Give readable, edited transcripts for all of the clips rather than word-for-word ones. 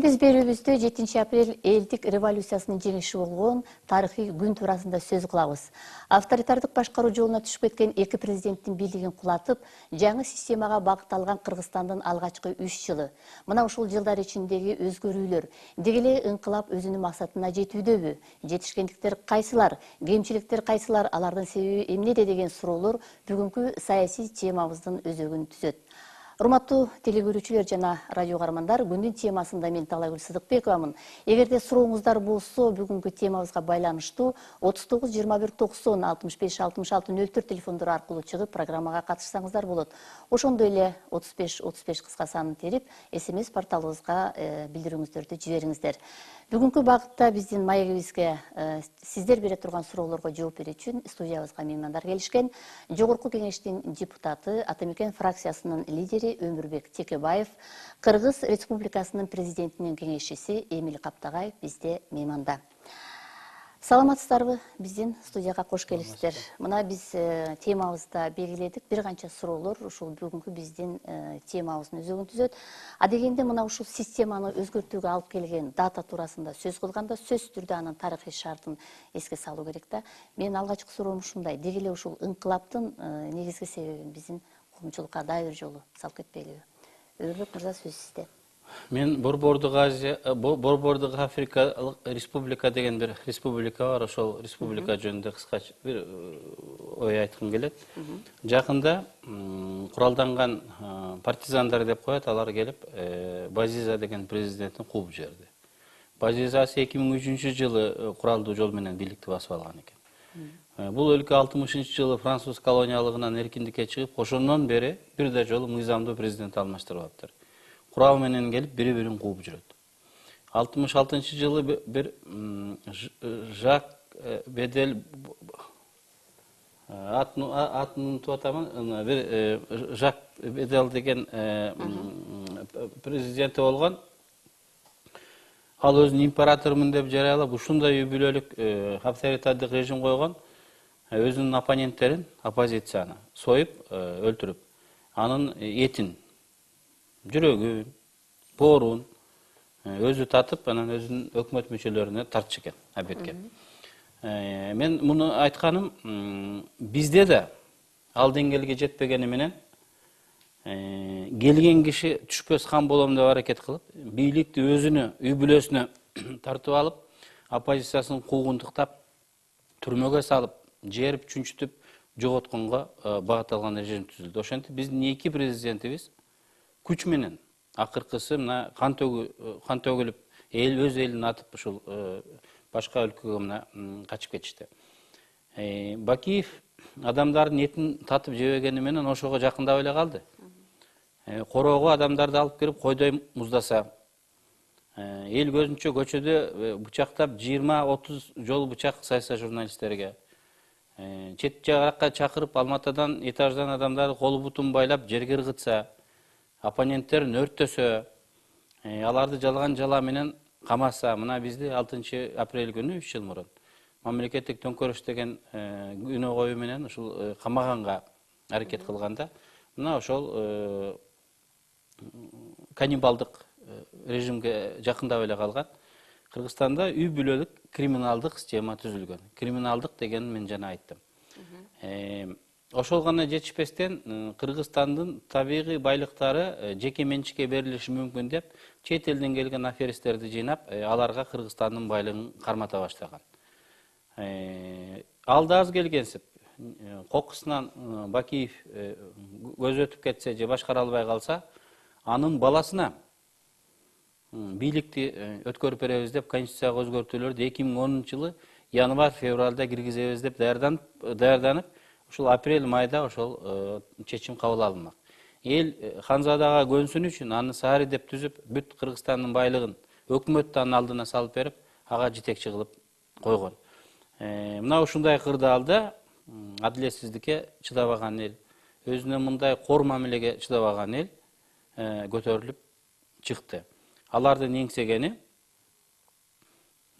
Биз берүүбүздө 7 апрель элдик революциясынын жеңиши болгон тарыхый күн туурасында сөз кылабыз. Авторитардык башкаруу жолуна түшүп кеткен эки президенттин бийлигин кулатып, жаңы системага багытталган Кыргызстандын алгачкы 3 жылы. Мына ушул жылдар ичиндеги өзгөрүүлөр, деги эле ыңкылап өзүнүн максатына жетүүдөбү? Жетишкендиктер кайсылар, кемчиликтер кайсылар, алардын себеби эмнеде деген суроолор бүгүнкү саясий темабыздын өзөгүн түзөт. Урматтуу телекөрүүчүлөр жана радио каармандар, күндүн темасында мен Талайгүл Сыдыкбековамын. Эгерде сурооңуздар болсо, бүгүнкү темабызга байланыштуу 39 21 90 65 66 04 телефондору аркылуу чыгып программага катышсаңыздар болот. Ошондой эле 35 35 кыска санын терип, SMS порталыбызга билдирүүңүздөрдү жибериңиздер. Бүгүнкү багытта биздин маегибизге сиздер бере турган суроолорго жооп берүү үчүн студиябызга меймандар келишкен. Жогорку кеңештин депутаты, Атамекен фракциясынын лидери Өмүрбек Текебаев, Кыргыз Республикасынын президентинин кеңешчиси Эмил Каптагаев бизде мейманда. Саламатсыздарбы? Биздин студияга кош келипсиздер. Мына биз темабызда белгиледик, бир канча суроолор ушул бүгүнкү биздин темабыздын өзөгүн түзөт. А дегенде мына ушул системаны өзгөртүүгө алып келген дата туурасында сөз кылганда, сөзсүз түрдө анын тарыхый шартын эске салуу керек да. Мен алгачкы суроом ушундай: деги эле ушул ыңкылаптын негизги себебин биздин коомчулукка дагы бир жолу салып кетпейлиби? Өмүрбек мырза, сөз сизде. Мен Борбордук Африкалык Республика деген бир республика бар. Ошол республика жөнүндө кыскача бир ой айткым келет. Жакында куралданган партизандар деп коет, алар келип Базиза деген президентин кууп жиберди. Базизасы 2003 жылы куралдуу жол менен бийликти басып алган экен. Бул өлкө 60-жылы француз колониялыгынан эркиндикке чыгып, ошондон бери бир да жолу мыйзамдуу президент алмаштырбаптыр. Курал менен келип бири-бирин кууп жүрөт. 66-жылы бир Жак Бедел атын унутуп атамын, бир Жак Бедел деген президенти болгон. Ал өзүн императормун деп жарыялап, ушундай үй бүлөлүк авторитардык режим койгон, өзүнүн оппоненттерин, оппозицияны союп, өлтүрүп, анын этин, жүрөгүн, боорун өзү татып, анан өзүнүн өкмөт мүчөлөрүнө тартчу экен, албетте. Мен муну айтканым, бизде да ал деңгээлге жетпегени менен келген киши түшпөс хан болом деп аракет кылып, бийликти өзүнө, үй бүлөсүнө тартып алып, оппозициясын куугунтуктап, түрмөгө салып, жерип, чүнчүтүп, жоготконго багытталган режим түзүлдү. Ошентип биздин эки президентибиз күч менен акыркысы мына кан төгүлүп, өз элин атып, ушул башка өлкөгө мына качып кетишти. Бакиев адамдардын этин татып жебегени менен ошого жакындап эле калды. Короого адамдарды алып кирип койдой муздаса, эл көзүнчө көчөдө бычактап 20-30 жол бычак сайса журналисттерге. Чет жакка чакырып, Алматадан, этаждан адамдарды колу бутун байлап жерге ыргытса, оппоненттерин өрттөсө, аларды жалган жала менен камаса. Мына бизди 6 апрель күнү 3 жыл мурун мамлекеттик төңкөрүш деген күнөө коюу менен ушул камаганга аракет кылганда, мына ошол каннибалдык режимге жакындап эле калган. Кыргызстанда үй бүлөлүк криминалдык система түзүлгөн. Криминалдык деген мен жана айттым. Ошол гана жетишпестен Кыргызстандын табигый байлыктары жеке менчикке берилиши мүмкүн деп, чет элден келген аферисттерди жыйнап, аларга Кыргызстандын байлыгын кармата баштаган. Ал да аз келгенсип, кокусунан Бакиев көз өтүп кетсе же башкара албай калса, анын баласына бийликти өткөрүп беребиз деп конституцияга өзгөртүүлөрдү 2010 жылы январь-февралда киргизебиз деп даярданып, ушул апрель-майда ошол чечим кабыл алынмак. Эл ханзадага көнсүн үчүн аны саари деп түзүп, бүт Кыргызстандын байлыгын өкмөттү анын алдына салып берип, ага жетекчи кылып койгон. Мына ушундай кырдаалда адилетсиздикке чыдабаган эл, өзүнө мындай кор мамилеге чыдабаган эл көтөрүлүп чыкты. Алардын эңсегени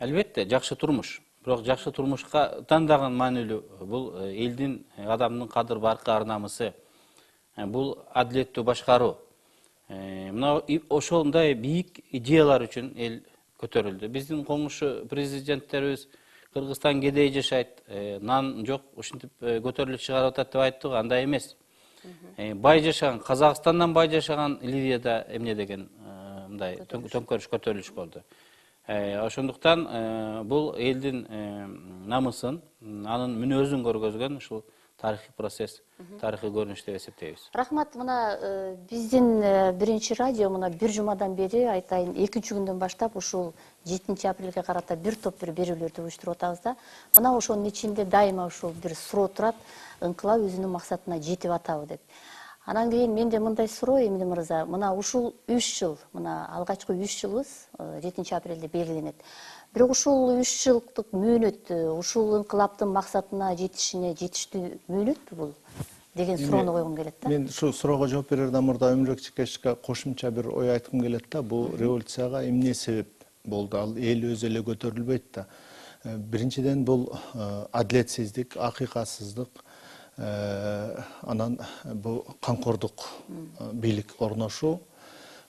албетте жакшы турмуш. Бирок жакшы турмушка дагы маанилүү бул элдин, адамдын кадыр баркы, ар намысы, бул адилеттүү башкаруу. Мына ошондой бийик идеялар үчүн эл көтөрүлдү. Биздин комушу президенттерибиз Кыргызстан кедей жашайт, нан жок, ушинтип көтөрүлүп чыгарып атат деп айттык, андай эмес. Бай жашаган, Казакстандан бай жашаган Ливияда эмне деген мындай төңкөрүш көтөрүлүш болду. Ошондуктан бул элдин намысын, анын мүнөзүн көргөзгөн ушул тарыхый процесс, тарыхый көрүнүш деп эсептейбиз. Рахмат, мына биздин биринчи радио мына бир жумадан бери айтайын, экинчи күндөн баштап ушул 7 апрелге карата бир топ бир берүүлөрдү уюштуруп атабыз да. Мына ошонун ичинде дайыма ушул бир суроо турат, ыңкылап өзүнүн максатына жетип атабы деп. Анан кийин менде мындай суроо, Эмиль мырза, мына ушул 3 жыл, мына алгачкы 3 жылыбыз 7 апрелде белгиленет. Бирок ушул 3 жылдык мөөнөт, ушул ыңкылаптын максатына жетишине жетиштүү мөөнөтпү бул деген суроону койгум келет да. Мен ушул суроого жооп берерден мурда Өмүрбек Чекешевке кошумча бир ой айткым келет да. Бул революцияга эмне себеп болду? Ал эл өзү эле көтөрүлбөйт да. Биринчиден бул адилетсиздик, акыйкатсыздык, анан бул камкордук бийлик орношуу.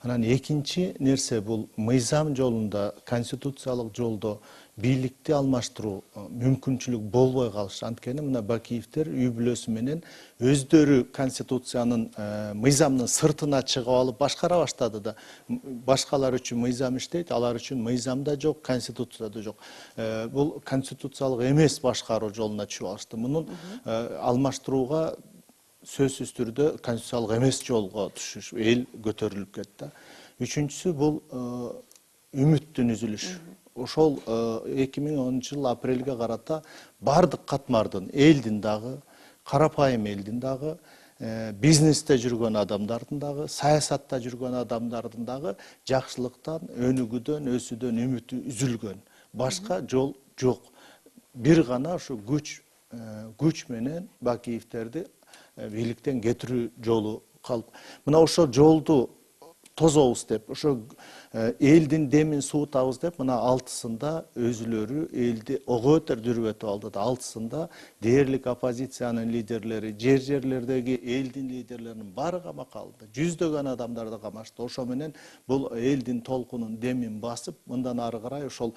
Анан экинчи нерсе бул мыйзам жолунда, конституциялык жолдо бийликти алмаштыруу мүмкүнчүлүк болбой калыш. Анткени мына Бакиевдер үй бүлөсү менен өздөрү конституциянын мыйзамдын сыртына чыгып алып башкара баштады да. Башкалар үчүн мыйзам иштейт, алар үчүн мыйзам да жок, конституция да жок. Бул конституциялык эмес башкаруу жолуна түшүп алышты. Мунун алмаштырууга сөзсүз түрдө конституциялык эмес жолго түшүш, эл көтөрүлүп кетти. Үчүнчүсү бул үмүттүн үзүлүш. Ошол 2010 апрелге карата бардык катмардын, элдин дагы, карапайым элдин дагы, бизнесте жүргөн адамдардын дагы, саясатта жүргөн адамдардын дагы жакшылыктан, өнүгүүдөн, өсүүдөн үмүтү үзүлгөн. Башка жол жок. Бир гана ушу күч менен Бакиевдерди бийликтен кетирүү жолу калып. Мына ошол жолду тозобуз деп, ошо элдин демин суутабыз деп, мына 6-сында өзүлөрү элди ого өтөр дүрбөтүп алды да. 6-сында дээрлик оппозициянын лидерлери, жерлердеги элдин лидерлеринин баары камакка алынды. Жүздөгөн адамдарды камашты. Ошо менен бул элдин толкунун демин басып, мындан ары карай ошол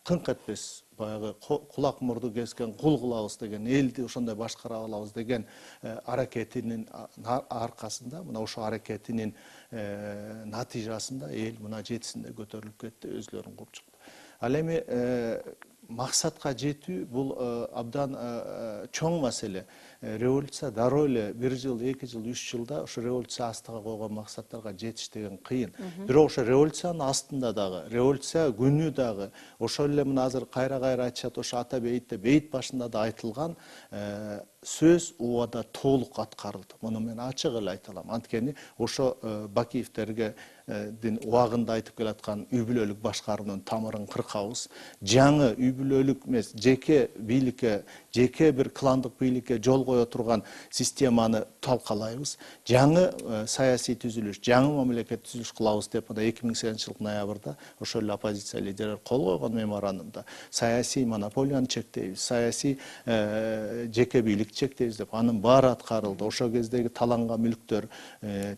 кыңк этпес, баягы кулак мурду кескен кул кылабыз деген, элди ошондой башкара алабыз деген аракетинин аркасында, мына ошо аракетинин натыйжасында эл мына 7-синде көтөрүлүп кетти, өзүлөрүн кууп чыкты. Ал эми максатка жетүү бул абдан чоң маселе. Революция дароо эле 1 жыл, 2 жыл, 3 жылда ошо революция астыга койгон максаттарга жетиш деген кыйын. Бирок ошо революциянын астында дагы, революция күнү дагы, ошол эле мына азыр кайра айтышат, ошо ата бейитте, бейит башында да айтылган сөз убада толук аткарылды. Муну мен ачык эле айта алам. Анткени ошо Бакиевдерге убагында айтып келаткан үй бүлөлүк башкаруунун тамырын кыркабыз. Жаңы үй бүлөлүк эмес, жеке бийликке, жеке бир кландык бийликке жол кое турган системаны талкалайбыз. Жаңы саясий түзүлүш, жаңы мамлекет түзүлүш кылабыз деп 2008 ноябрда ошол эле оппозиция лидерлери кол койгон меморандумда саясий монополияны чектейбиз, саясий жеке бийлик чектейбиз деп анын баары аткарылды. Ошол кездеги таланган мүлктөр,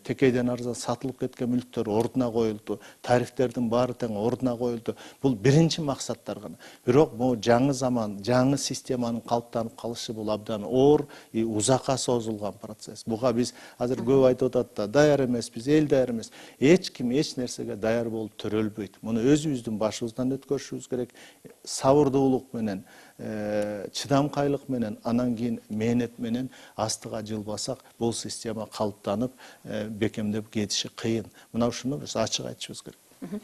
текейден арзан сатылып кеткен мүлктөр ордуна коюлду. Тарифтердин баары тең ордуна коюлду. Бул биринчи максаттар гана. Бирок могу жаңы заман, жаңы системанын калыптанып калышы бул абдан оор, узакка созулган процесс. Буга биз азыр көп айтып атат да, даяр эмеспиз, эл даяр эмес. Эч ким эч нерсеге даяр болуп төрөлбөйт. Муну өзүбүздүн башыбыздан өткөрүшүбүз керек. Сабырдуулук менен, чыдамкайлык менен, анан кийин мээнет менен астыга жылбасак, бул система калыптанып, бекемдеп кетиши кыйын. Мына ушуну биз ачык айтышыбыз керек.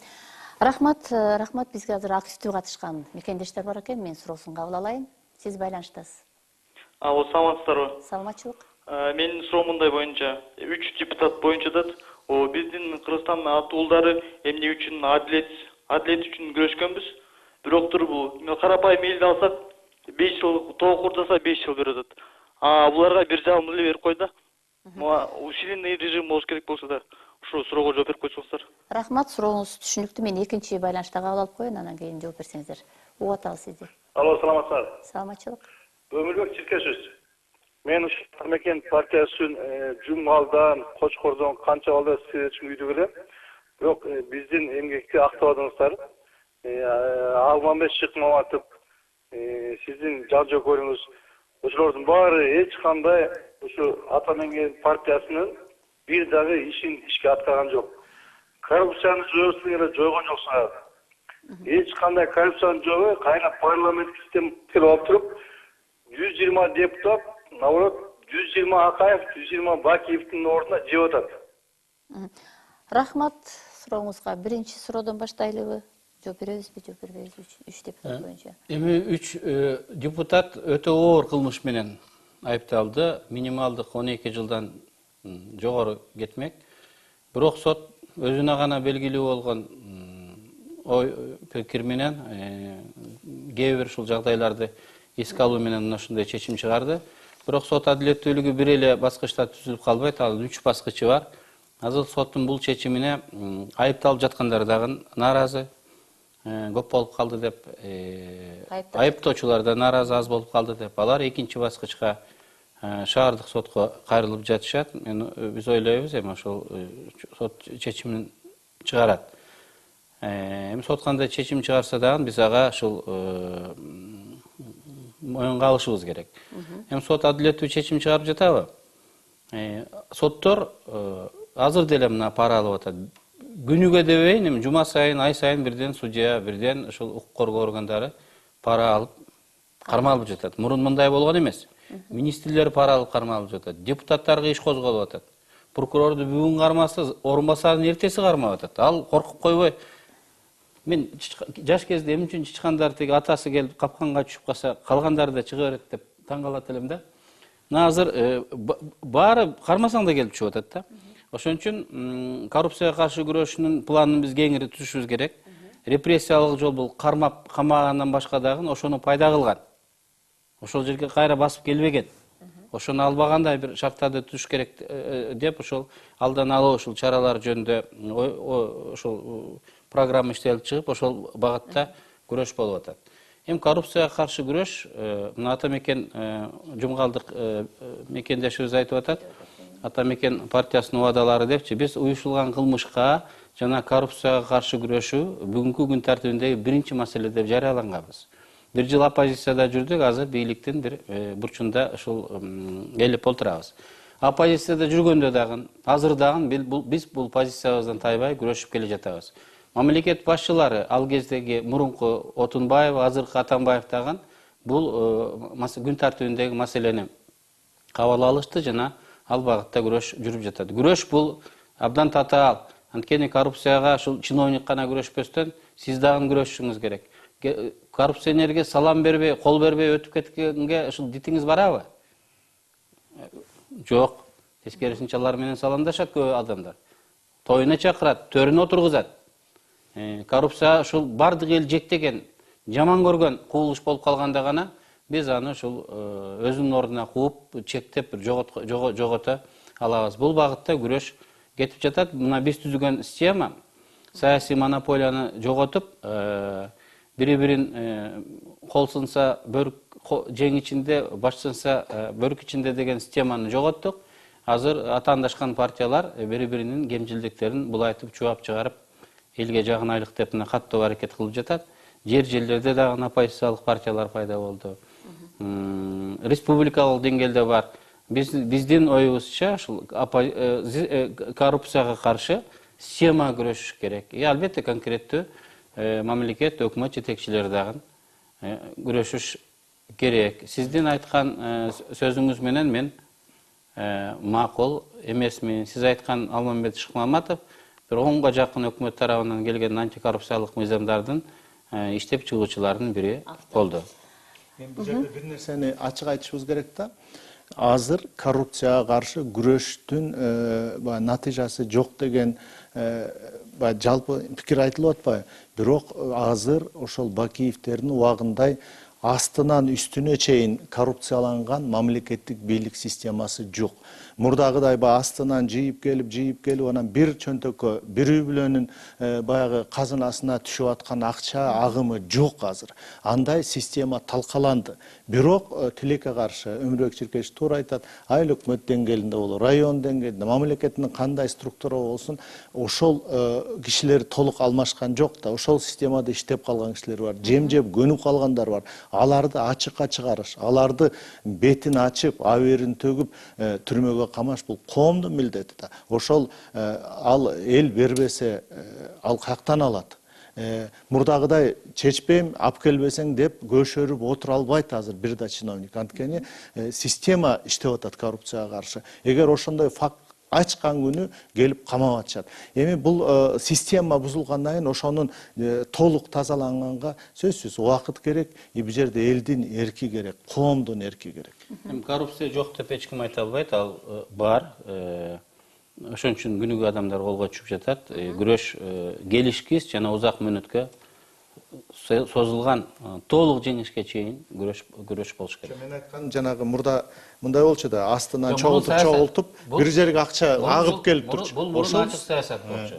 Рахмат, рахмат, бизге азыр ак түздүү катышкан мекендештер бар экен, мен суроосун кабыл алайын. Сиз байланыштасыз. Алло, саламатсыздарбы? Саламатчылык. Менин суроом мындай боюнча, 3 депутат боюнча биздин Кыргызстандын ата уулдары эмне үчүн адилет үчүн күрөшкөнбүз. Бироктур бул карапайым элди алсак, 5 жыл тоо курдаса 5 жыл берет. Буларга 1 жыл эле берип койду. Усиленный режим болуш керек болсо да, ушул суроого жооп берип койсоңуздар. Рахмат, сурооңуз түшүнүктүү. Мен экинчи байланышта кабыл алып коеюн, анан кийин жооп берсеңиздер. Угуп атабыз сизди. Алло, саламатсыздар. Саламатчылык. Өмүрбек Чиркешев. Мен ушу Атамекен партиясын Жумгалдан, Кочкордон канча балдар сиздерчи үйдү келем. Бирок биздин эмгекти актабадыңыздар. Алмамбет Шыкмаматов, сиздин жан жокөрүңүз, ошолордун баары эч кандай ушу Атамекен партиясынын бир дагы ишин ишке аткарган жок. Коррупцияны жойгонсуңар, жойгон жоксуңар. Эч кандай коррупцияны жойбой, кайра парламент система келип алып туруп, 120 депутат, наоборот, 120 Акаев, 120 Бакиевдин ордуна жеп атат. Рахмат сурооңузга. Биринчи суроодон баштайлыбы? Жооп беребизби, жооп бербейбизби? 3 депутат боюнча. Эми 3 депутат өтө оор кылмыш менен айыпталды. Минималдык 12 жылдан жогору кетмек. Бирок сот өзүнө гана белгилүү болгон ой пикир менен кээ бир ушул жагдайларды эске алуу менен ушундай чечим чыгарды. Бирок сот адилеттүүлүгү бир эле баскычта түзүлүп калбайт, ал 3 баскычы бар. Азыр соттун бул чечимине айыпталып жаткандар дагы нааразы. Көп болуп калды деп, айыптоочулар да нааразы аз болуп калды деп, алар экинчи баскычка шаардык сотко кайрылып жатышат. Биз ойлойбуз эми ошол сот чечимин чыгарат. Эми сот кандай чечим чыгарса дагы биз ага ушул моюнга алышыбыз керек. Эми сот адилеттүү чечим чыгарып жатабы? Соттор азыр деле мына пара алып атат. Күнүгө дебейин, эми жума сайын, ай сайын бирден судья, бирден ушул укук коргоо органдары пара алып кармалып жатат. Мурун мындай болгон эмес. Министрлер пара алып кармалып жатат. Депутаттарга иш козголуп атат. Прокурорду бүгүн кармаса, орун басарын эртеси кармап атат. Ал коркуп койбой. Мен жаш кезде эмне үчүн чычкандар тиги атасы келип капканга түшүп калса, калгандары да чыга берет деп таң калат элем да. Мына азыр баары кармасаң да келип түшүп атат да. Ошон үчүн коррупцияга каршы күрөшүүнүн планын биз кеңири түзүшүбүз керек. Репрессиялык жол бул кармап камагандан башка дагы ошону пайда кылган. Ошол жерге кайра басып келбеген. Ошону албагандай бир шарттарды түзүш керек деп ошол алдан алуу ушул чаралар жөнүндө ошол программа иштелип чыгып, ошол багытта күрөш болуп атат. Эми коррупцияга каршы күрөш, мына Атамекен Жумгалдык мекендешибиз айтып атат. Атамекен партиясынын убадалары депчи, биз уюшулган кылмышка жана коррупцияга каршы күрөшүү бүгүнкү күн тартибиндеги биринчи маселе деп жарыяланганбыз. Бир жыл оппозицияда жүрдүк, азыр бийликтин бир бурчунда ушул келип отурабыз. Оппозицияда жүргөндө дагы, азыр дагы биз бул позициябыздан тайбай күрөшүп келе жатабыз. Мамлекет башчылары, ал кездеги мурунку Отунбаев, азыркы Атамбаев дагы бул күн тартибиндеги маселени кабыл алышты жана ал багытта күрөш жүрүп жатат. Күрөш бул абдан татаал. Анткени коррупцияга ушул чиновник гана күрөшпөстөн сиз дагы күрөшүшүңүз керек. Коррупционерге салам бербей, кол бербей өтүп кеткенге ушул дитиңиз барабы? Жок. Тескерисинче алар менен саламдашат көп адамдар. Тоюна чакырат, төрүнө отургузат. Коррупция ушул бардык эл жектеген, жаман көргөн кубулуш болуп калганда гана биз аны ушул өзүнүн ордуна кууп, чектеп бир жогото алабыз. Бул багытта күрөш кетип жатат. Мына биз түзүгөн система саясий монополияны жоготуп, бири-бирин кол сынса бөрк жең ичинде, баш сынса бөрк ичинде деген системаны жоготтук. Азыр атаандашкан партиялар бири-биринин кемчилдиктерин булайтып, чубап чыгарып, элге жагынайлык деп каттуу аракет кылып жатат. Жерлерде дагы оппозициялык партиялар пайда болду. Республикалык деңгээлде бар. Биздин оюбузча ушул коррупцияга каршы система күрөшүш керек. Албетте конкреттүү мамлекет, өкмөт жетекчилери дагы күрөшүш керек. Сиздин айткан сөзүңүз менен мен макул эмесмин. Сиз айткан Алмамбет Шыкмаматов бир 10га жакын өкмөт тарабынан келген антикоррупциялык мыйзамдардын иштеп чыгуучулардын бири болду. Бул жерде бир нерсени ачык айтышыбыз керек да. Азыр коррупцияга каршы күрөштүн натыйжасы жок деген жалпы пикир айтылып атпайбы? Бирок азыр ошол Бакиевдердин убагындай астынан үстүнө чейин коррупцияланган мамлекеттик бийлик системасы жок. мурдагыдай астынан жыйып келип анан бир чөнтөккө бир үй бүлөнүн баягы казынасына түшүп аткан акча агымы жок азыр. Андай система талкаланды. Бирок тилекке каршы Өмүрбек Чиркеевич туура айтат, айыл өкмөт деңгээлинде болобу, район деңгээлинде, мамлекеттин кандай структура болсун, ошол кишилер толук алмашкан жок да, ошол системада иштеп калган кишилер бар, жем-жеп көнүп калгандар бар. Аларды ачыкка чыгарыш, аларды бетин ачып, аберин төгүп түрмөгө камаш бул коомдун милдети да. Ошол ал эл бербесе ал каяктан алат? Мурдагыдай чечпейм, алып келбесең деп көшөрүп отура албайт азыр бир да чиновник. Анткени система иштеп атат коррупцияга каршы. Эгер ошондой факт ачкан күнү келип камап атышат. Эми бул система бузулгандан кийин ошонун толук тазаланганга сөзсүз убакыт керек, бул жерде элдин эрки керек, коомдун эрки керек. Коррупция жок деп эч ким айта албайт, ал бар. Ошон үчүн күнүгө адамдар колго түшүп жатат. Күрөш келишкис жана узак мөөнөткө созулган толук жеңишке чейин күрөш болуш керек. Мен айткан жанагы мурда мындай болчу да, астынан чогултуп бир жерге акча агып келип турчу. Бул мурун ачык саясат болчу.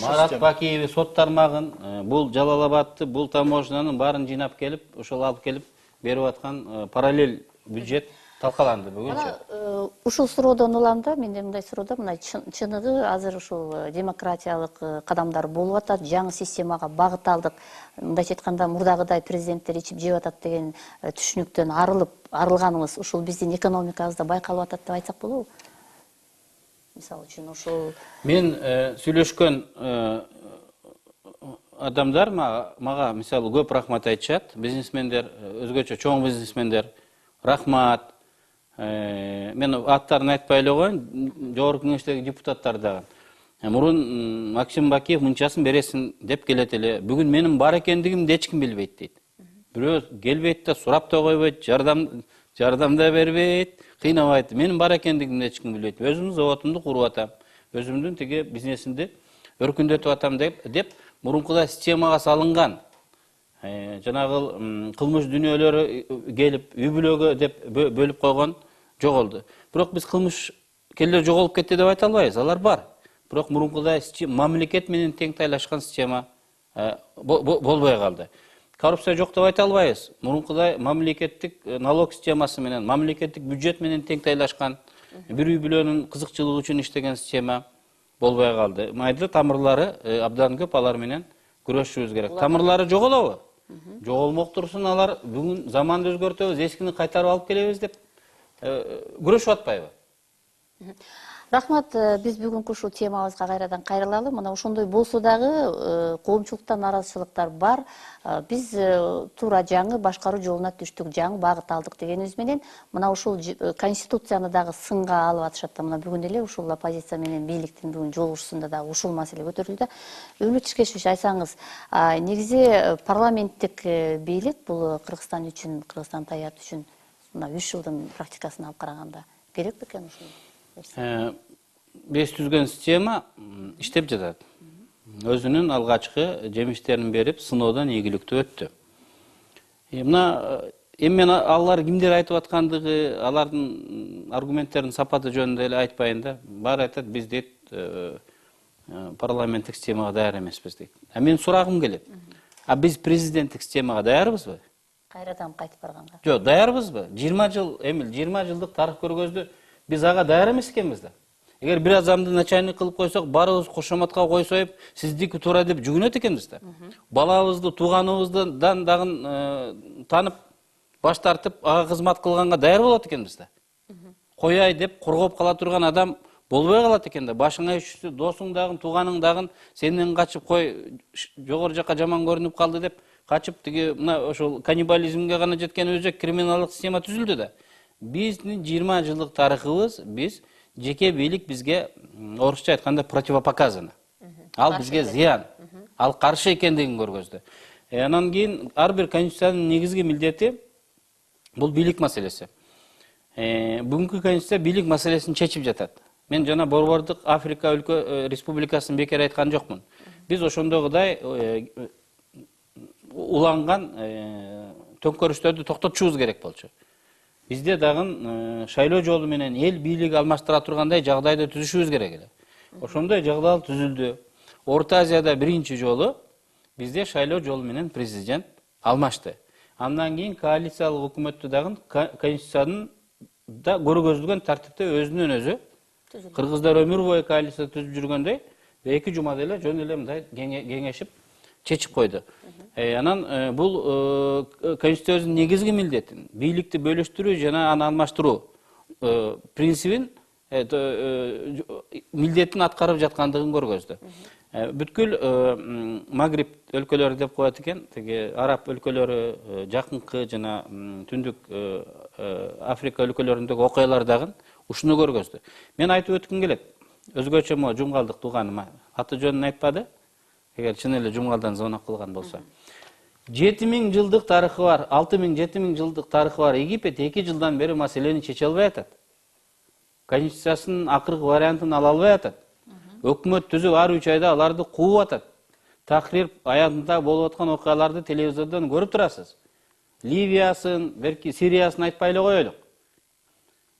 Марат Бакиев сот тармагын, бул Жалал-Абадты, бул таможнянын баарын жыйнап келип, ошол алып келип берип аткан параллель бюджет талкаланды бүгүнчө. Ушул суроодон улам да, менде мындай суроо, мына чыныгы азыр ушул демократиялык кадамдар болуп атат, жаңы системага багыт алдык. Мындайча айтканда, мурдагыдай президенттер ичип жеп атат деген түшүнүктөн арылганыбыз ушул биздин экономикабызда байкалып атат деп айтсак болобу? Мисалы үчүн ушул Мен сүйлөшкөн адамдар мага мисалы көп рахмат айтышат. Бизнесмендер, өзгөчө чоң бизнесмендер, рахмат. Мен аттарын айтпай эле коеюн, жогорку кеңештеги депутаттар дагы. Мурун Максим Бакиев мынчасын бересин деп келет эле. Бүгүн менин бар экендигимди эч ким билбейт дейт. Бирөө келбейт да, сурап да койбойт, жардам да бербейт, кыйнабайт. Менин бар экендигимди эч ким билбейт. Өзүмдүн заводумду куруп атам, өзүмдүн тиги бизнесимди өркүндөтүп атам деп мурункудай системага салынган. Жанагы кылмыш дүнөөлөрү келип, үй бүлөгө деп бөлүп койгон жоголду. Бирок биз кылмышкерлер жоголуп кетти деп айта албайбыз, алар бар. Бирок мурункудай мамлекет менен тең тайлашкан система болбой калды. Коррупция жок деп айта албайбыз. Мурункудай мамлекеттик налог системасы менен, мамлекеттик бюджет менен тең тайлашкан, бир үй бүлөнүн кызыкчылыгы үчүн иштеген система болбой калды. Майда тамырлары абдан көп, алар менен күрөшүшүбүз керек. Тамырлары жоголобу? Жоголмок турсун, алар бүгүн заманды өзгөртөбүз, эскини кайтарып алып келебиз деп күрөшүп атпайбы? Рахмат, биз бүгүнкү ушул темабызга кайрадан кайрылалы. Мына ошондой болсо дагы коомчулуктан наразычылыктар бар. Биз туура жаңы башкаруу жолуна түштүк, жаңы багыт алдык дегенибиз менен, мына ушул конституцияны дагы сынга алып атышат да. Мына бүгүн эле ушул оппозиция менен бийликтин бүгүн жолугушуусунда дагы ушул маселе көтөрүлдү. Өмүрбек Чиркешевич, айтсаңыз, негизи парламенттик бийлик бул Кыргызстан үчүн, Кыргызстан таят үчүн мына 3 жылдын практикасын алып караганда керек бекен ушул? Бес түзгөн система иштеп жатат. Өзүнүн алгачкы жемиштерин берип, сыноодон ийгиликтүү өттү. Эми мен алар кимдер айтып аткандыгы, алардын аргументтеринин сапаты жөнүндө эле айтпайын да. Баары айтат, биз дейт парламенттик системага даяр эмеспиз дейт. Мен сурагым келет. Биз президенттик системага даярбызбы? Кайрадан кайтып барганга. Жок, даярбызбы? 20 жыл, Эмил, 20 жылдык тарых көргөздү. Биз ага даяр эмес экенбиз да. Эгер бир адамды начальник кылып койсок, баарыбыз кошоматка койсоюп, сиздики туура деп жүгүнөт экенбиз да. Балабызды, тууганыбыздан дагы танып, баш тартып, ага кызмат кылганга даяр болот экенбиз да. Кояй деп коргоп кала турган адам болбой калат экен да. Башыңа иш түштү, досуң дагы, тууганың дагы сенден качып, кой жогору жака жаман көрүнүп калды деп качып, тиги мына ошол каннибализмге гана жеткен өзү криминалдык система түзүлдү да. Биздин 20 жылдык тарыхыбыз, биз жеке бийлик бизге орусча айтканда противопоказано. Ал бизге зыян. Ал каршы экендигин көргөздү. Анан кийин ар бир конституциянын негизги милдети бул бийлик маселеси. Бүгүнкү конституция бийлик маселесин чечип жатат. Мен жана Борбордук Африка өлкө республикасын бекер айткан жокмун. Биз ошондогудай уланган төңкөрүштөрдү токтотушубуз керек болчу. Бизде дагы шайлоо жолу менен эл бийлиги алмаштыра тургандай жагдайды түзүшүбүз керек эле. Ошондой жагдал түзүлдү. Орто Азияда биринчи жолу бизде шайлоо жолу менен президент алмашты. Андан кийин коалициялык өкмөттү дагы конституциянын да көргөзүлгөн тартипте өзүнөн өзү кыргыздар өмүр бою коалиция түзүп жүргөндөй 2 жумада эле жөн эле мындай кеңешип чечип койду. Анан бул конституциянын негизги милдетин бийликти бөлүштүрүү жана аны алмаштыруу принцибин милдетин аткарып жаткандыгын көргөздү. Бүткүл Магриб өлкөлөрү деп коет экен, тиги араб өлкөлөрү, жакынкы жана түндүк Африка өлкөлөрүндөгү окуялар дагы ушуну көргөздү. Мен айтып өткүм келет. Өзгөчө мо Жумгалдык тууганыма аты жөнүн айтпады. Эгер чын эле Жумгалдан звонок кылган болсо. 7000 жылдык тарыхы бар, 6000-7000 жылдык тарыхы бар Египет 2 жылдан бери маселени чече албай атат. Конституциясынын акыркы вариантын ала албай атат. Өкмөт түзүп ар 3 айда аларды кууп атат. Тахрир аягында болуп аткан окуяларды телевизордон көрүп турасыз. Ливиясын, берки Сириясын айтпай эле коелук.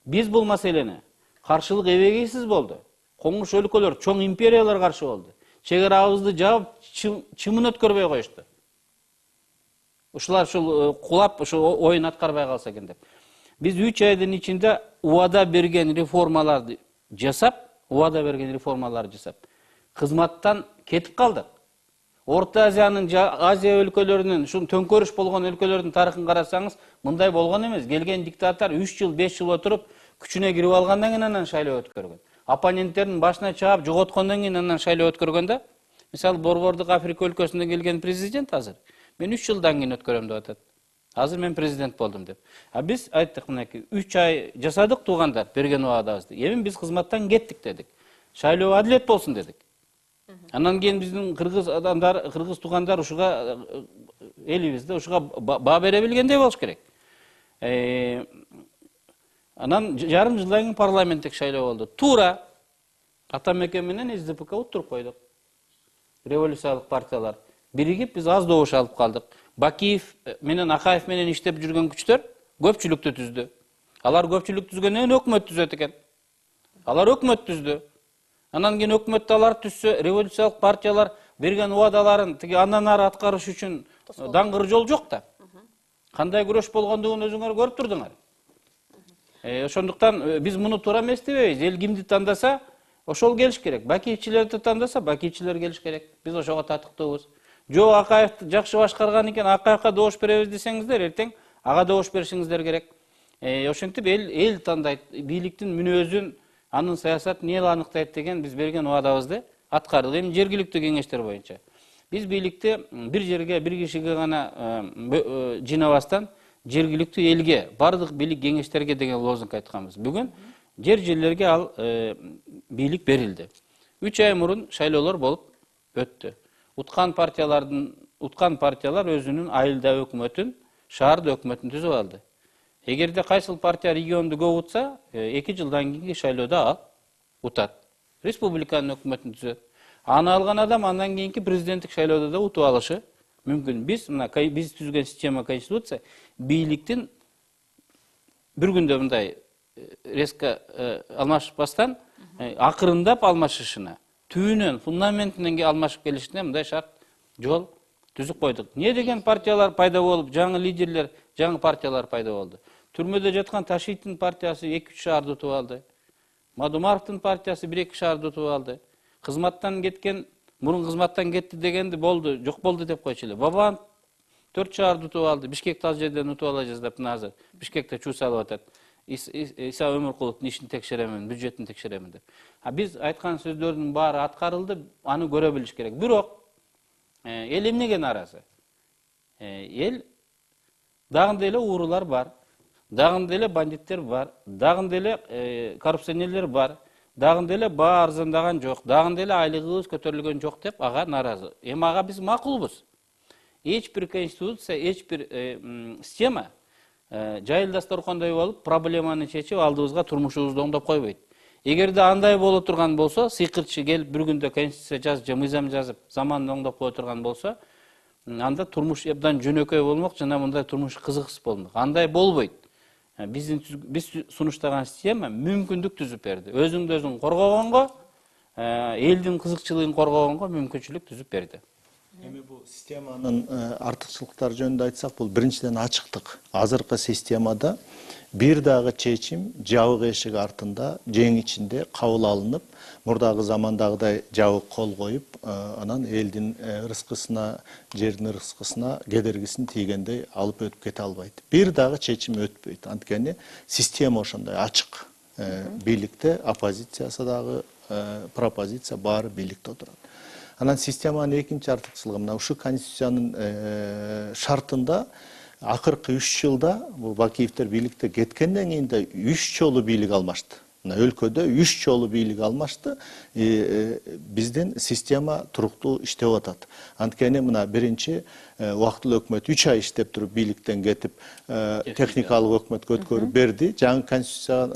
Биз бул маселени каршылык эбегейсиз болду. Коңуш өлкөлөр, чоң империялар каршы болду. Чегерабызды жаап, чымын өткөрбөй коюшту. Ушулар ушул кулап, ушу оюн аткарбай калса экен деп. Биз 3 айдын ичинде убада берген реформаларды жасап, кызматтан кетип калдык. Орто Азиянын, Азия өлкөлөрүнүн, ушун төңкөрүш болгон өлкөлөрдүн тарыхын карасаңыз, мындай болгон эмес. Келген диктатор 3 жыл, 5 жыл отуруп, күчүнө кирип алгандан кийин анан шайлоо өткөргөн. Оппоненттердин башына чаап, жоготкондон кийин анан шайлоо өткөргөндө, мисалы Борбордук Африка өлкөсүндөн келген президент азыр мен 3 жылдан кийин өткөрөм деп атат. Азыр мен президент болдум деп. Биз айттык мынакей 3 ай жасадык туугандар берген убадабызды. Эми биз кызматтан кеттик дедик. Шайлоо адилет болсун дедик. Анан кийин биздин кыргыз адамдар, кыргыз туугандар ушуга элибизде ушуга баа бере билгендей болуш керек. Анан жарым жылдан кийин парламенттик шайлоо болду. Туура Атамекен менен СДПК уттуруп койдук. Революциялык партиялар биригип биз аз добуш алып калдык. Бакиев менен Акаев менен иштеп жүргөн күчтөр көпчүлүктү түздү. Алар көпчүлүк түзгөндөн кийин өкмөт түзөт экен. Алар өкмөт түздү. Анан кийин өкмөттө алар түзсө, революциялык партиялар берген убадаларын тиги андан ары аткарыш үчүн даңгыр жол жок да. Кандай күрөш болгондугун өзүңөр көрүп турдуңар. Ошондуктан биз муну туура эмес дебейбиз. Эл кимди тандаса, ошол келиш керек. Бакиевчилерди тандаса, бакиевчилер келиш керек. Биз ошого татыктуубуз. Жок, Акаев жакшы башкарган экен, Акаевка добуш беребиз десеңиздер, эртең ага добуш беришиңиздер керек. Ошентип эл тандайт, бийликтин мүнөзүн, анын саясатын эл аныктайт деген биз берген убадабызды аткардык. Эми жергиликтүү кеңештер боюнча биз бийликти бир жерге, бир кишиге гана жыйнабастан жергиликтүү элге, бардык бийлик кеңештерге деген лозунг айтканбыз. Бүгүн жерлерге ал бийлик берилди. 3 ай мурун шайлоолор болуп өттү. Уткан партиялар өзүнүн айылда өкмөтүн, шаарда өкмөтүн түзүп алды. Эгерде кайсыл партия регионду көп утса, 2 жылдан кийинки шайлоодо ал утат. Республиканын өкмөтүн түзөт. Аны алган адам андан кийинки президенттик шайлоодо да утуп алышы мүмкүн. Биз түзгөн система конституция бийликтин бир күндө мындай резко алмашпастан акырындап алмашышына, түбүнөн, фундаментинен алмашып келишине мындай шарт жол түзүп койдук. Не деген партиялар пайда болуп, жаңы лидерлер, жаңы партиялар пайда болду. Түрмөдө жаткан Ташиттин партиясы 2-3 шаарды утуп алды. Мадумаровдун партиясы 1-2 шаарды утуп алды. Кызматтан кеткен, мурун кызматтан кетти дегенди болду, жок болду деп койчу эле. Бабан 4 шаарды утуп алды. Бишкекти ал жерден утуп ала жаздап азыр. Бишкекте чуу салып атат. Иса Өмүркуловдун ишин текшеремин, бюджетин текшеремин деп. Биз айткан сөздөрдүн баары аткарылды, аны көрө билиш керек. Бирок эл эмнеге нааразы? Эл дагы деле уурулар бар, дагы деле бандиттер бар, дагы деле коррупционерлер бар, дагы деле баа арзандаган жок, дагы деле айлыгыбыз көтөрүлгөн жок деп ага нааразы. Эми ага биз макулбуз. Эч бир конституция, эч бир система жайылдаста уркондой болуп, проблеманы чечип, алдыбызга турмушубузду оңдоп койбойт. Эгерде андай боло турган болсо, сыйкырчы келип бир күндө конституция жазып, мыйзам жазып, заманды оңдоп кое турган болсо, анда турмуш абдан жөнөкөй болмок, жана мындай турмуш кызыксыз болмок. Андай болбойт. Биз сунуштаган система мүмкүндүк түзүп берди. Өзүңдү өзүң коргогонго, элдин кызыкчылыгын коргогонго мүмкүнчүлүк түзүп берди. Эми бул системанын артыкчылыктары жөнүндө айтсак, бул биринчиден ачыктык. Азыркы системада бир дагы чечим жабык эшик артында, жең ичинде кабыл алынып, мурдагы замандагыдай жабык кол коюп, анан элдин ырыскысына, жердин ырыскысына кедергисин тийгендей алып өтүп кете албайт. Бир дагы чечим өтпөйт. Анткени система ошондой ачык. Бийликте оппозициясы дагы, пропозиция баары бийликте отурат. Анан системанын экинчи артыкчылыгы мына ушу конституциянын шартында акыркы 3 жылда бул Бакиевдер бийликте кеткенден кийин да 3 жолу бийлик алмашты. Мына өлкөдө 3 жолу бийлик алмашты. Биздин система туруктуу иштеп атат. Анткени мына биринчи убактылуу өкмөт 3 ай иштеп туруп бийликтен кетип, техникалык өкмөткө өткөрүп берди. Жаңы конституция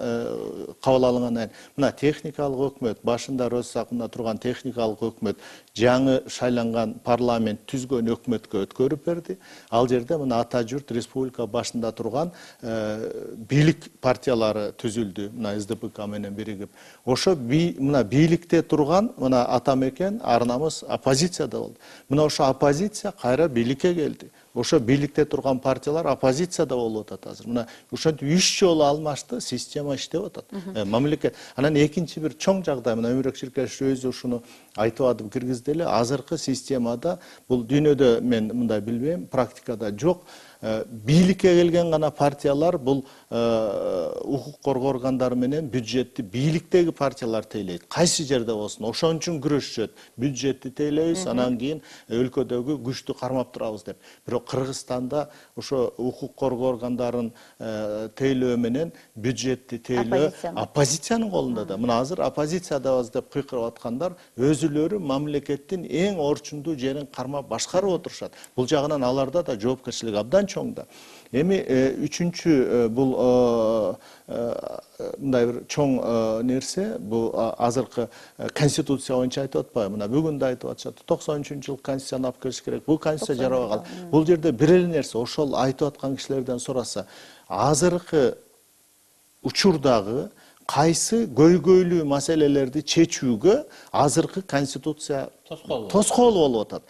кабыл алынгандан кийин мына техникалык өкмөт, башында Россакында турган техникалык өкмөт жаңы шайланган парламент түзгөн өкмөткө өткөрүп берди. Ал жерде мына ата журт республика башында турган бийлик партиялары түзүлдү. Мына СДПК менен биригип. Ошо мына бийликте турган мына атамекен арнамыз оппозицияда болду. Мына ошо оппозиция кайра бийликке келди. Ошо бийликте турган партиялар оппозицияда болуп атат азыр. Мына ошентип 3 жолу алмашты, система иштеп атат. Мамлекет. Анан экинчи бир чоң жагдай, мына Өмүрөк Ширкешев өзү ушуну айтып атып киргизди эле. Азыркы системада бул дүйнөдө мен мындай билбейм, практикада жок. Бийликке келген гана партиялар бул укук коргоо органдары менен бюджетти бийликтеги партиялар тейлейт. Кайсы жерде болсун, ошон үчүн күрөшүшөт. Бюджетти тейлейбиз, анан кийин өлкөдөгү күчтү кармап турабыз деп. Бирок Кыргызстанда ошо укук коргоо органдарын тейлөө менен бюджетти тейлөө оппозициянын колунда да. Мына азыр оппозициядабыз деп кыйкырып аткандар өзүлөрү мамлекеттин эң орчундуу жерин кармап башкарып отурушат. Бул жагынан аларда да жоопкерчилик абдан чоң да. Эми үчүнчү бул мындай бир чоң нерсе, бул азыркы конституция боюнча айтып атпайбы? Мына бүгүн да айтып атышат. 93-жылкы конституцияны алып келиш керек. Бул конституция жарабай калды. Бул жерде бир эле нерсе, ошол айтып аткан кишилерден сураса, азыркы учурдагы кайсы көйгөйлүү маселелерди чечүүгө азыркы конституция тоскоол болуп атат.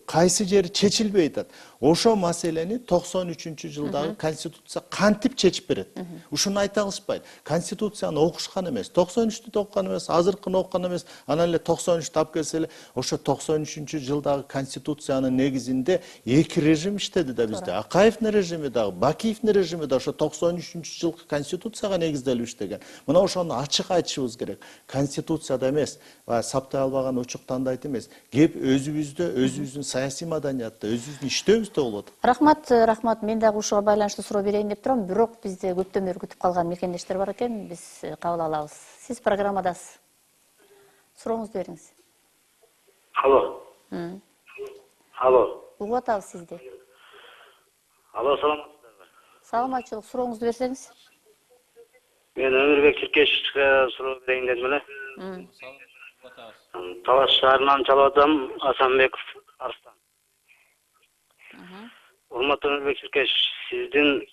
Кайсы жери чечилбей атат. Ошо маселени 93-жылдагы конституция кантип чечип берет? Ушуну айта алышпайт. Конституцияны окушкан эмес, 93-тү окуган эмес, азыркыны окуган эмес, анан эле 93-тү алып келсе эле, ошо 93-жылдагы конституциянын негизинде эки режим иштеди да бизде. Акаевдин режими дагы, Бакиевдин режими да ошо 93-жылкы конституцияга негизделип иштеген. Мына ошону ачык айтышыбыз керек. Конституцияда эмес, саптай албаган учук тандайт эмес. Кеп өзүбүздө, өзүбүздүн саясий маданиятта, өзүбүздүн иштөөбүздө болот. Рахмат. Мен дагы ушуга байланыштуу суроо берейин деп турам, бирок бизде көптөн бери күтүп калган мекендештер бар экен, биз кабыл алабыз. Сиз программадасыз. Сурооңузду бериңиз. Алло. Угуп атабыз сизди. Алло, саламатсыздарбы? Саламатчылык, сурооңузду берсеңиз. Мен Өмүрбек Ширкешевичке суроо берейин дедим эле. Талаш шаарынан чалып атам, Асанбеков Арстан. Урматтуу Өмүрбек Ширкешев, сиздин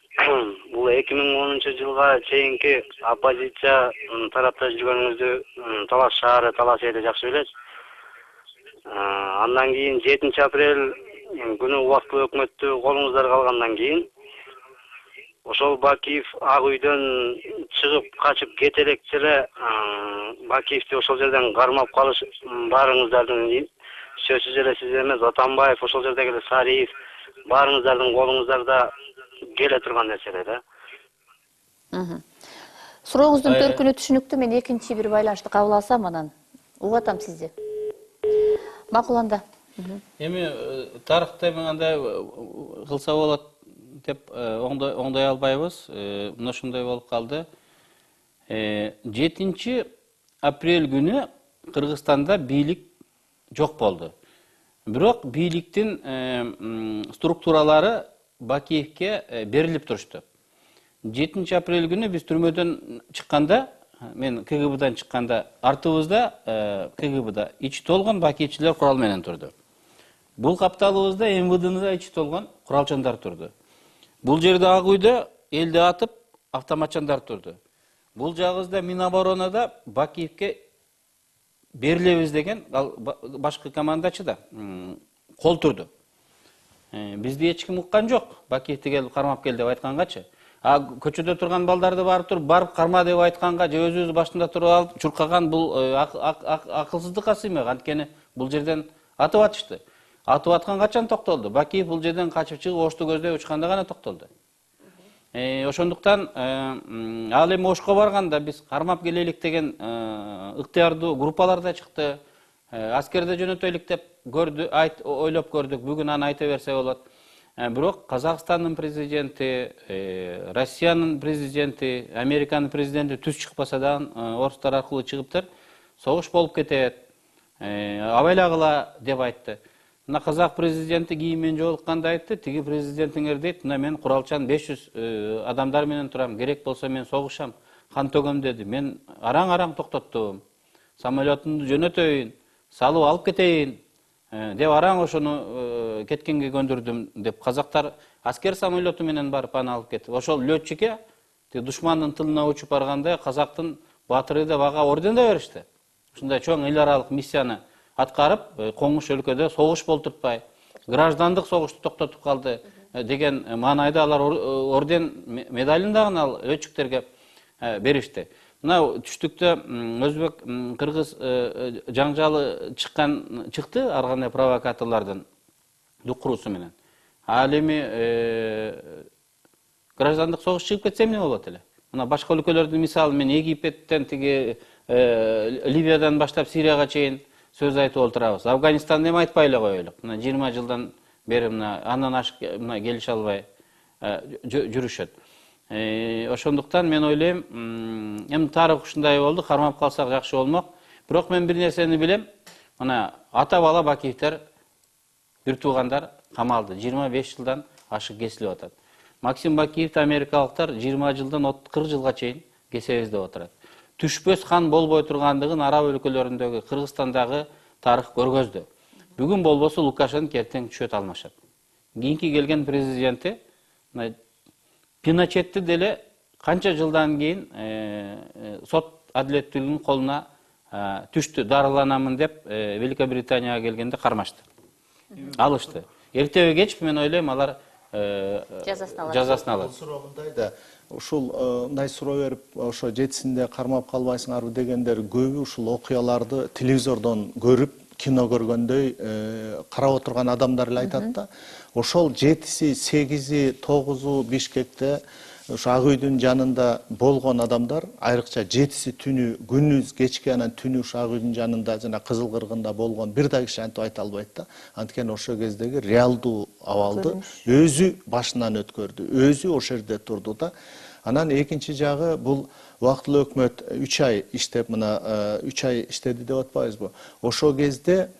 бул 2010-жылга чейинки оппозиция тарапта жүргөнүңүздү Талаш шаары, Талаш эли жакшы билет. Андан кийин 7 апрель күнү убактылуу өкмөттү колуңуздарга алгандан кийин ошол Бакиев Ак үйдөн чыгып качып кете элекчи эле Бакиевди ошол жерден кармап калыш баарыңыздардын сөзсүз эле сиз эмес, Атамбаев, ошол жердеги эле Сариев баарыңыздардын колуңуздарда келе турган нерселер да. Сурооңуздун төркүнү түшүнүктүү. Мен экинчи бир байланышты кабыл алсам, анан угуп атам сизди. Макуланда. Эми тарыхта андай кылса болот деп оңдой албайбыз. Мына ушундай болуп калды. 7 апрель күнү Кыргызстанда бийлик жок болду. Бирок бийликтин структуралары Бакиевке берилип турушту. 7 апрель күнү биз түрмөдөн чыкканда, мен КГБдан чыкканда, артыбызда КГБда ичи толгон бакиевчилер курал менен турду. Бул капталыбызда МВДнын ичи толгон куралчандар турду. Бул жерде Ак үйдө элди атып, автоматчандар турду. Бул жагыбызда Миноборонада Бакиевке берилебиз деген башкы командачы да кол турду. Бизди эч ким уккан жок. Бакиевди келип кармап кел деп айткангачы. Көчөдө турган балдарды барып карма деп айтканга же өзүбүз башында туруп алып чуркаган бул акылсыздыкка сыймак. Анткени бул жерден атып атышты. Атып аткан качан токтолду? Бакиев бул жерден качып чыгып Ошту көздөй учканда гана токтолду. Ошондуктан ал эми Ошко барганда биз кармап келелик деген ыктыярдуу группалар да чыкты. Аскерде жөнөтөлүк деп ойлоп көрдүк. Бүгүн аны айта берсе болот. Бирок Казакстандын президенти, Россиянын президенти, Американын президенти түз чыкпаса да орустар аркылуу чыгыптыр. Согуш болуп кетет. Абайлагыла деп айтты. Мына Казак президенти кийинмен жолукканда айтты, тиги президентиңер дейт, мына мен куралчан 500 адамдар менен турам, керек болсо мен согушам, қан төгөм деди. Мен араң токтоттум. Самолетумду жөнөтөйүн, салып алып кетейин деп араң ошону кеткенге көндүрдүм деп казактар аскер самолету менен барып аны алып кетти. Ошол летчикке душмандын тылына учуп барганда казактын батыры деп ага орден да беришти. Ушундай чоң эл аралык миссияны аткарып, коңуш өлкөдө согуш болтуртпай, граждандык согушту токтотуп калды деген маанайда алар орден медалын дагы ал летчиктерге беришти. Мына түштүктө өзбек кыргыз жаңжалы чыкты ар кандай провокаторлордун дукурусу менен. Ал эми граждандык согуш чыгып кетсе эмне болот эле? Мына башка өлкөлөрдүн мисалы мен Египеттен тиги Ливиядан баштап Сирияга чейин сөз айтып отурабыз. Афганистанды эми айтпай эле коелук. Мына 20 жылдан бери мына андан ашык мына келише албай жүрүшөт. Ошондуктан мен ойлойм, эми тарых ушундай болду, кармап калсак жакшы болмок. Бирок мен бир нерсени билем. Мына ата бала Бакиевтер бир туугандар камалды. 25 жылдан ашык кесилип атат. Максим Бакиевди америкалыктар 20 жылдан 40 жылга чейин кесебиз деп отурат. Түшпөс хан болбой тургандыгын араб өлкөлөрүндөгү, Кыргызстандагы тарых көргөздү. Бүгүн болбосо Лукашенко эртең түшөт алмашат. Кийинки келген президенти Пиночетти деле канча жылдан кийин сот адилеттүүлүгүнүн колуна түштү, дарыланамын деп Великобританияга келгенде кармашты. Алышты. Эртеби кеч мен ойлойм алар жазасын алат. Суроогундай да ушул мындай суроо берип, ошо жетисинде кармап калбайсыңарбы дегендер көбү ушул окуяларды телевизордон көрүп, кино көргөндөй карап отурган адамдар эле айтат да. Ошол 7-си, 8-и, 9-у Бишкекте ошо Ак үйдүн жанында болгон адамдар, айрыкча 7-си түнү, күнүз, кечки анан түнү ошо Ак үйдүн жанында жана Кызыл Кыргында болгон бир да киши антип айта албайт да. Анткени ошол кездеги реалдуу абалды өзү башынан өткөрдү, өзү ошол жерде турду да. Анан экинчи жагы бул убактылуу өкмөт 3 ай иштеп, мына 3 ай иштеди деп атпайбызбы? Ошол кезде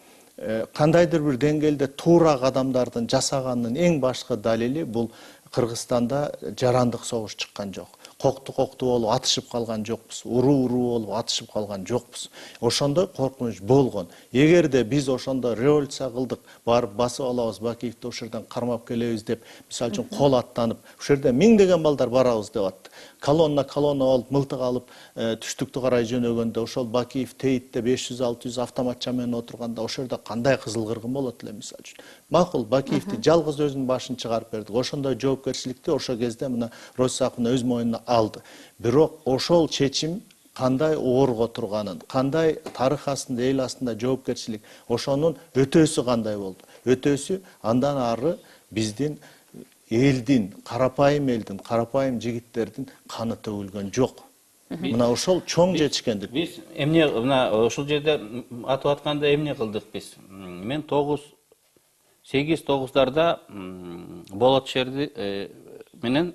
кандайдыр бир деңгээлде туура адамдардын жасаганынын эң башкы далили бул Кыргызстанда жарандык согуш чыккан жок. Кокту болуп атышып калган жокпуз. Уруу болуп атышып калган жокпуз. Ошондой коркунуч болгон. Эгерде биз ошондо революция кылдык, барып басып алабыз, Бакиевди ошол жерден кармап келебиз деп, мисалы үчүн кол аттанып, ошол жерде миңдеген балдар барабыз деп атты. Колонна болуп, мылтык алып, түштүктү карай жөнөгөндө ошол Бакиев тейитте 500-600 автоматча менен отурганда ошол жерде кандай Кызыл Кыргын болот эле мисалы үчүн. Макул, Бакиевди жалгыз өзүнүн башын чыгарып бердик. Ошондой жоопкерчиликти ошол кезде мына Россакына өз мойнуна алды. Бирок ошол чечим кандай оорго турганын, кандай тарых астында, эл астында жоопкерчилик, ошонун өтөөсү кандай болду? Өтөөсү андан ары биздин элдин, карапайым жигиттердин каны төгүлгөн жок. Мына ошол чоң жетишкендик. Биз эмне мына ошол жерде атып атканда эмне кылдык биз? Мен 8-9-дарда Болот шерди менен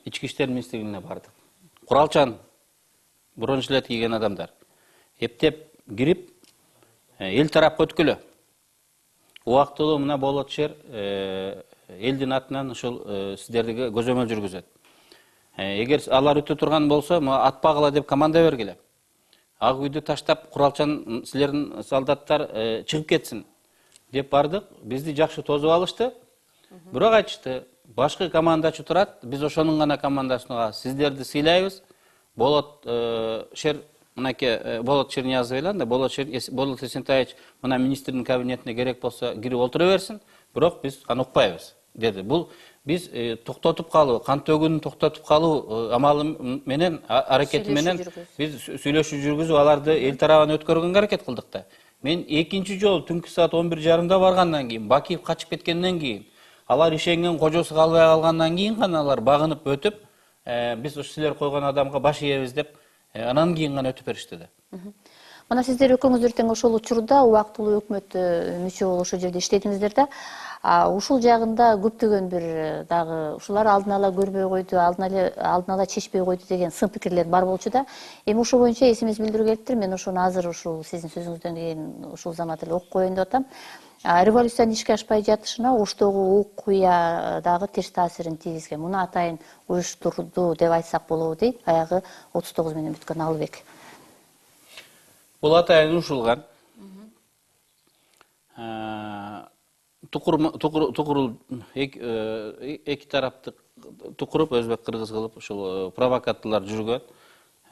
Ички иштер министрлигине бардык. Куралчан бронежилет кийген адамдар эптеп кирип эл тарапка өткөлө. Убактылуу мына Болот шер элдин атынан ушул сиздерге көзөмөл жүргүзөт. Эгер алар өтө турган болсо, атпагыла деп команда бергиле. Ак үйдү таштап, куралчан силердин солдаттар чыгып кетсин деп бардык. Бизди жакшы тосуп алышты. Бирок айтышты, башкы командачы турат, биз ошонун гана командасына сиздерди сыйлайбыз. Болот Болот Черниязов эле, Болот Есентаевич мына министрдин кабинетине керек болсо кирип отура берсин, бирок биз аны укпайбыз деди. Бул биз токтотуп калуу, кан төгүүнү токтотуп калуу амалы менен, аракети менен биз сүйлөшүү жүргүзүп аларды эл тарабына өткөргөнгө аракет кылдык да. Мен экинчи жолу түнкү саат 11:30 баргандан кийин, Бакиев качып кеткенден кийин, алар ишенген кожосу калбай калгандан кийин гана алар багынып өтүп, биз ушу силер койгон адамга баш ийебиз деп, анан кийин гана өтүп беришти да. Мына сиздер экөөңүздөр тең ошол учурда убактылуу өкмөт мүчө болуп ошол жерде иштедиңиздер да. Ушул жагында көптөгөн бир дагы ушулар алдын ала көрбөй койду, алдын ала чечпей койду деген сын пикирлер бар болчу да. Эми ошол боюнча эсимиз билдирүү келиптир. Мен ошону азыр ушул сиздин сөзүңүздөн кийин ушул замат эле окуп коеюн деп атам. Революциянын ишке ашпай жатышына оштогу окуя дагы терс таасирин тийгизген. Муну атайын уюштурду деп айтсак болобу дейт аягы 39 менен бүткөн Алыбек. Бул атайын ушулган. Тукурул эки тараптык тукуруп өзбек кыргыз кылып ушул провокаторлор жүргөн.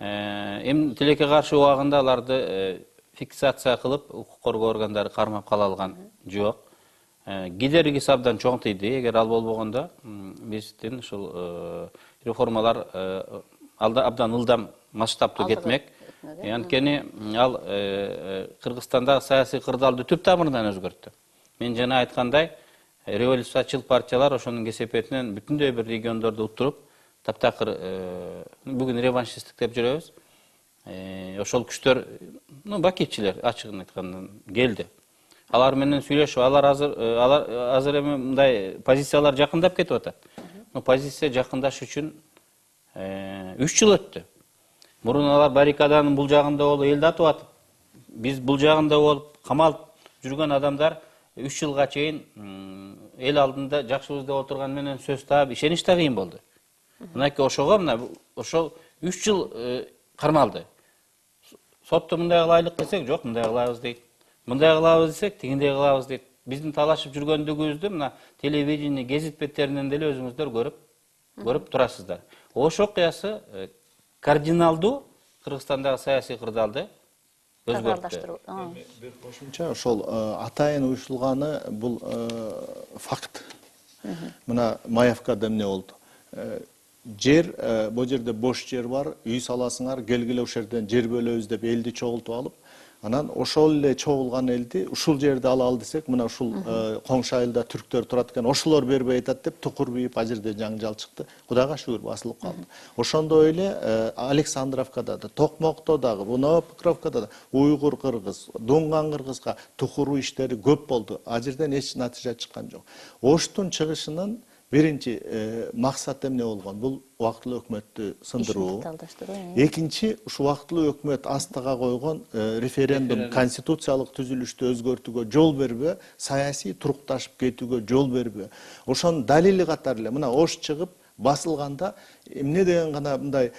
Эми тилекке каршы убагында аларды фиксация кылып укук коргоо органдары кармап кала алган жок. Кедергиси абдан чоң тийди. Эгер ал болбогондо биздин ушул реформалар абдан ылдам масштабтуу кетмек. Анткени ал Кыргызстандагы саясий кырдаалды түп тамырынан өзгөрттү. Мен жана айткандай, революциячыл партиялар ошонун кесепетинен бүтүндөй бир региондорду уттуруп, таптакыр бүгүн реваншисттик деп жүрөбүз. Ошол күчтөр, бакиевчилер ачыгын айтканда келди. Алар менен сүйлөшүп, алар азыр эми мындай позициялар жакындап кетип атат. Позиция жакындаш үчүн 3 жыл өттү. Мурун алар баррикаданын бул жагында болуп элди атып атып, биз бул жагында болуп камалып жүргөн адамдар 3 жылга чейин эл алдында жакшыбыз деп отурган менен сөз таап, ишенич да кыйын болду. Мынакей ошол 3 жыл кармалды. Сотто мындай кылайлык десек, жок, мындай кылабыз дейт. Мындай кылабыз десек, тигиндей кылабыз дейт. Биздин талашып жүргөндүгүбүздү мына телевидение, гезит беттеринен деле өзүңүздөр көрүп турасыздар. Ош окуясы кардиналдуу Кыргызстандагы саясий кырдаалды өзгөрттү. Бир кошумча ошол атайын уюштурулганы бул факт. Мына Маевкада эмне болду? Жер, бул жерде бош жер бар, үй саласыңар, келгиле ошол жерден жер бөлөбүз деп элди чогултуп алып, анан ошол эле чогулган элди ушул жерди алалы десек, мына ушул коңшу айылда түрктөр турат экен, ошолор бербей атат деп тукур бийип, ал жерде жаңжал чыкты. Кудайга шүгүр басылып калды. Ошондой эле Александровкада да, Токмокто дагы, Новопокровкада да уйгур кыргыз, дунган кыргызга тукуруу иштери көп болду. Ал жерден эч натыйжа чыккан жок. Оштун чыгышынын биринчи максат эмне болгон? Бул убактылуу өкмөттү сындыруу. Экинчи, ушу убактылуу өкмөт астыга койгон референдум, конституциялык түзүлүштү өзгөртүүгө жол бербөө, саясий турукташып кетүүгө жол бербөө. Ошонун далили катары эле мына Ош чыгып басылганда эмне деген гана мындай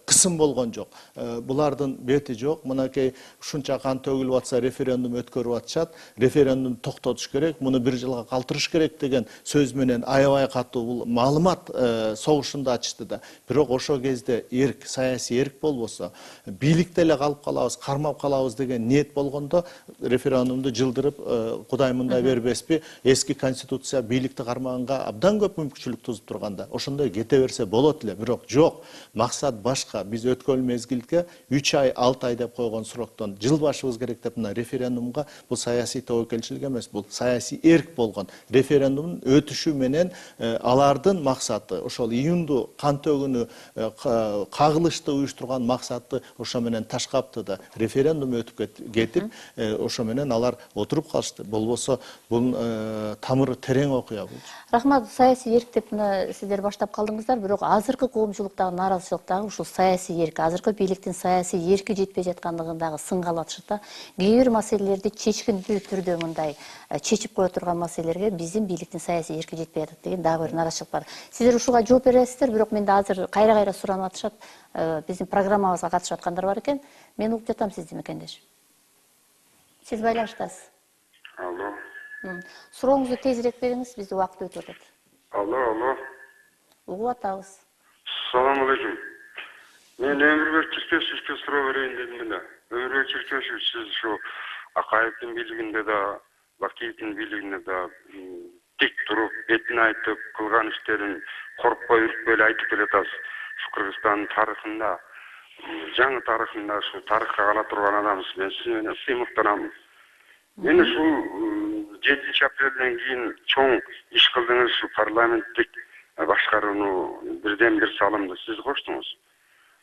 кысым болгон жок. Булардын бети жок. Мынакей ушунча кан төгүлүп атса референдум өткөрүп атышат. Референдум токтотуш керек, муну 1 жылга калтырыш керек деген сөз менен аябай катуу бул маалымат согушунда ачышты да. Бирок ошол кезде эрк, саясий эрк болбосо, бийликте эле калып калабыз, кармап калабыз деген ниет болгондо референдумду жылдырып, Кудай мындай бербеспи, эски конституция бийликти кармаганга абдан көп мүмкүнчүлүк тузуп турганда, ошондой кете берсе болот эле, бирок жок. Максат башка. Биз өткөн мезгилге 3 ай, 6 ай деп койгон сроктон жыл башыбыз керек деп мына референдумга бул саясий тобокелчилик эмес, бул саясий эрк болгон. Референдумдун өтүшү менен алардын максаты ошол июнду кан төгүүнү кагылышты уюштурган максаты ошо менен ташкапты да. Референдум өтүп кетип, ошо менен алар отуруп калышты. Болбосо бул тамыры терең окуя болчу. Рахмат, саясий эрк деп мына сиздер баштап калдыңыздар, бирок азыркы коомчулуктагы нааразычылыктагы ушул саясий эрк, азыркы бийликтин саясий эрки жетпей жаткандыгындагы сынга алатышат да. Кээ бир маселелерди чечкиндүү түрдө мындай чечип кое турган маселелерге биздин бийликтин саясий эрки жетпей атат деген дагы бир нааразычылык бар. Сиздер ушуга жооп бересиздер, бирок менде азыр кайра суранып атышат, биздин программабызга катышып аткандар бар экен. Мен угуп жатам сизди, мекендеш. Сиз байланыштасыз. Алло. Сурооңузду тезирээк бериңиз, бизде убакыт өтүп атат. Алло. Угуп атабыз. Салам алейкум. Мен Өмүрбек Чиркешевичке суроо берейин дедим эле. Өмүрбек Чиркешевич, сиз ушу Акаевдин бийлигинде да, Бакиевдин бийлигинде да тик туруп, бетин айтып, кылган иштерин коркпой, үркпөй эле айтып келатасыз. Ушу Кыргызстандын тарыхында, жаңы тарыхында ушу тарыхка кала турган адамсыз. Мен сиз менен сыймыктанам. Мен ушул 7 апрелден кийин чоң иш кылдыңыз, ушу парламенттик башкарууну бирден бир салымды сиз коштуңуз.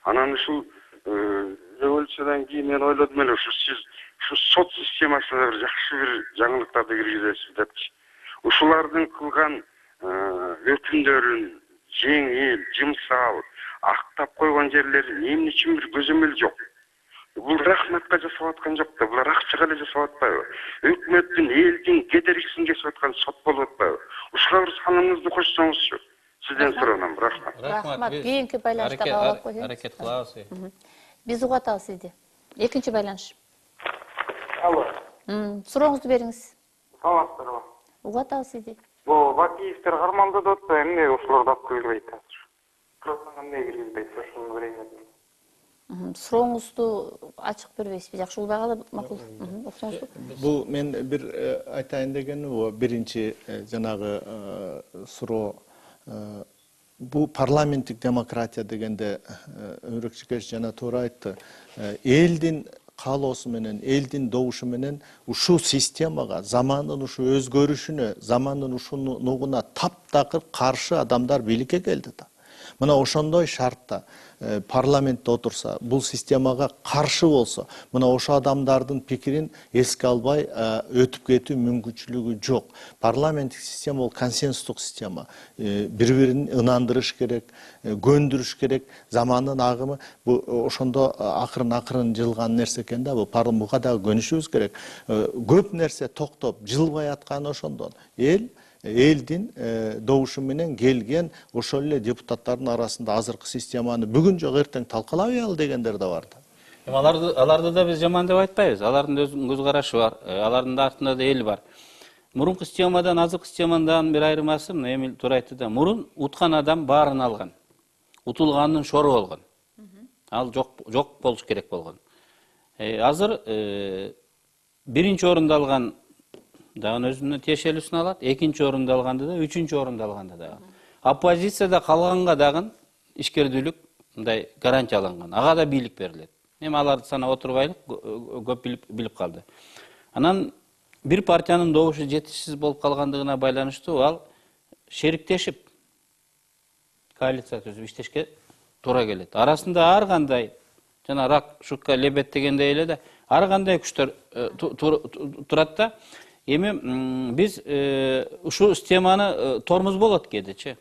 Анан ушул революциядан кийин мен ойлодум эле, ушу сиз ушу сот системасына бир жакшы бир жаңылыктарды киргизесиз депчи. Ушулардын кылган өкүмдөрүн жеңил, жымсал, актап койгон жерлери эмне үчүн бир көзөмөл жок. Бул рахматка жасап аткан жок да, булар акчага эле жасап атпайбы? Өкмөттүн, элдин кедергисин кесип аткан сот болуп атпайбы? Ушуга бир салымыңызды кошсоңузчу. Сизден суранам, рахмат. Рахмат. Кийинки байланышта кабыл коюңуз. Аракет кылабыз. Биз угуп атабыз сизди. Экинчи байланыш. Алло. Сурооңузду бериңиз. Саламатсыздарбы? Угуп атабыз сизди. Бул Бакиевтер кармалды деп атпайбы, эмне ушуларды алып кирилбейт азыр? Кыргызстанга эмне киргизбейт, ошону берейин дедим. Сурооңузду ачык бербейсизби? Жакшы улбагалы макул. Окусоңузбу? Бул мен бир айтайын дегеним бул биринчи жанагы суроо. Бул парламенттик демократия дегенде Өмүрбек Чиркешев жана туура айтты. Элдин каалоосу менен, элдин добушу менен ушул системага, замандын ушу өзгөрүшүнө, замандын ушунугуна таптакыр каршы адамдар бийликке келди да. Мына ошондой шартта парламентте отурса, бул системага каршы болсо, мына ошо адамдардын пикирин эске албай өтүп кетүү мүмкүнчүлүгү жок. Парламенттик система бул консенсустук система. Бири-бирин ынандырыш керек, көндүрүш керек. Замандын агымы бул ошондо акырын жылган нерсе экен да, буга дагы көнүшүбүз керек. Көп нерсе токтоп, жылбай атканы ошондон. Элдин добушу менен келген ошол эле депутаттардын арасында азыркы системаны бүгүн жок эртең талкалабайлы дегендер да бар да. Аларды да биз жаман деп айтпайбыз. Алардын өзүнүн көз карашы бар. Алардын да артында да эл бар. Мурунку системадан азыркы системадан бир айырмасы, мына Эмил туура айтты да, мурун уткан адам баарын алган. Утулгандын шору болгон. Ал жок болуш керек болгон. Азыр биринчи орунду алган дагы өзүнө тиешелүүсүн алат, экинчи орунду алганда да, үчүнчү орунду алганда да. Оппозицияда калганга дагы ишкердүүлүк мындай гарантияланган. Ага да бийлик берилет. Эми аларды санап отурбайлы, көп билип калды. Анан бир партиянын добушу жетишсиз болуп калгандыгына байланыштуу ал шериктешип коалиция түзүп иштешке туура келет. Арасында ар кандай жана рак, шутка, лебет дегендей эле да, ар кандай күчтөр турат да. Эми биз ушул системаны тормуз болот кедичи.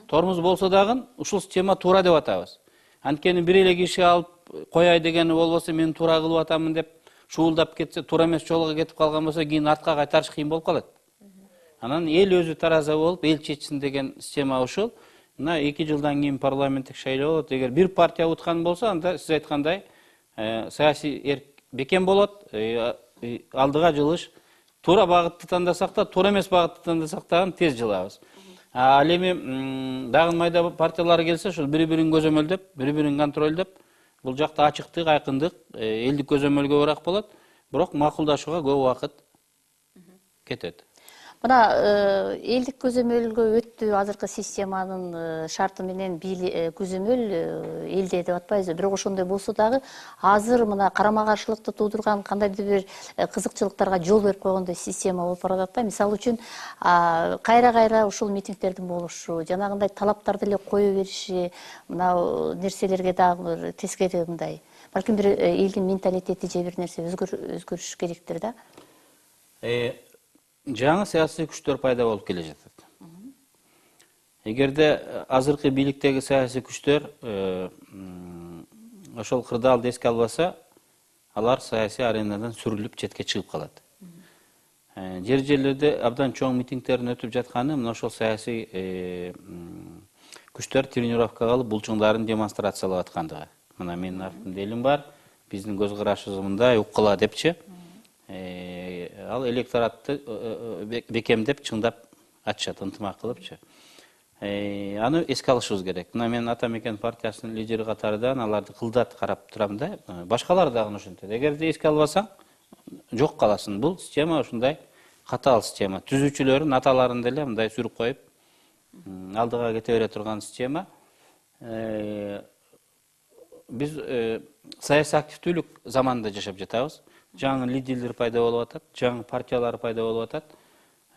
Тормуз болсо дагы ушул система туура деп атабыз. Анткени бир эле киши алып кояй дегени болбосо, мен туура кылып атамын деп шуулдап кетсе, туура эмес жолго кетип калган болсо, кийин артка кайтарыш кыйын болуп калат. Анан эл өзү тараза болуп, эл чечсин деген система ушул. Мына 2 жылдан кийин парламенттик шайлоо болот. Эгер бир партия уткан болсо, анда сиз айткандай саясий бекем болот, алдыга жылыш. Туура багытты тандасак да, туура эмес багытты тандасак дагы тез жылабыз. Ал эми дагы майда партиялар келсе, ушул бири-бирин көзөмөлдөп, бири-бирин контролдоп, бул жакта ачыктык, айкындык, элдик көзөмөлгө ырак болот, бирок макулдашууга көп убакыт кетет. Мына элдик көзөмөлгө өттү азыркы системанын шарты менен көзөмөл элде деп атпайбызбы, бирок ошондой болсо дагы азыр мына карама каршылыкты туудурган кандайдыр бир кызыкчылыктарга жол берип койгондой система болуп баратат да. Мисалы үчүн кайра ушул митингдердин болушу, жанагындай талаптарды эле кое бериши, мына нерселерге дагы бир тескери мындай. Балким бир элдин менталитети же бир нерсе өзгөрүш керектир да. Жаңы саясий күчтөр пайда болуп келе жатат. Эгерде азыркы бийликтеги саясий күчтөр ошол кырдаалды эске албаса, алар саясий аренадан сүрүлүп четке чыгып калат. Жерлерде абдан чоң митингдердин өтүп жатканы мына ошол саясий күчтөр тренировка кылып булчуңдарын демонстрациялап аткандыгы. Мына менин артымда элим бар, биздин көз карашыбыз мындай, уккыла депчи. Ал электоратты бекемдеп, чыңдап атышат, ынтымак кылыпчы. Аны эске алышыбыз керек. Мына мен Ата Мекен партиясынын лидери катарынан аларды кылдат карап турам да. Башкалар дагы ошентет. Эгерде эске албасаң, жок каласың. Бул система ушундай катаал система. Түзүүчүлөрүн аталарын деле мындай сүрүп коюп, алдыга кете бере турган система. Биз саясий активдүүлүк заманында жашап жатабыз. Жаңы лидерлер пайда болуп атат, жаңы партиялар пайда болуп атат.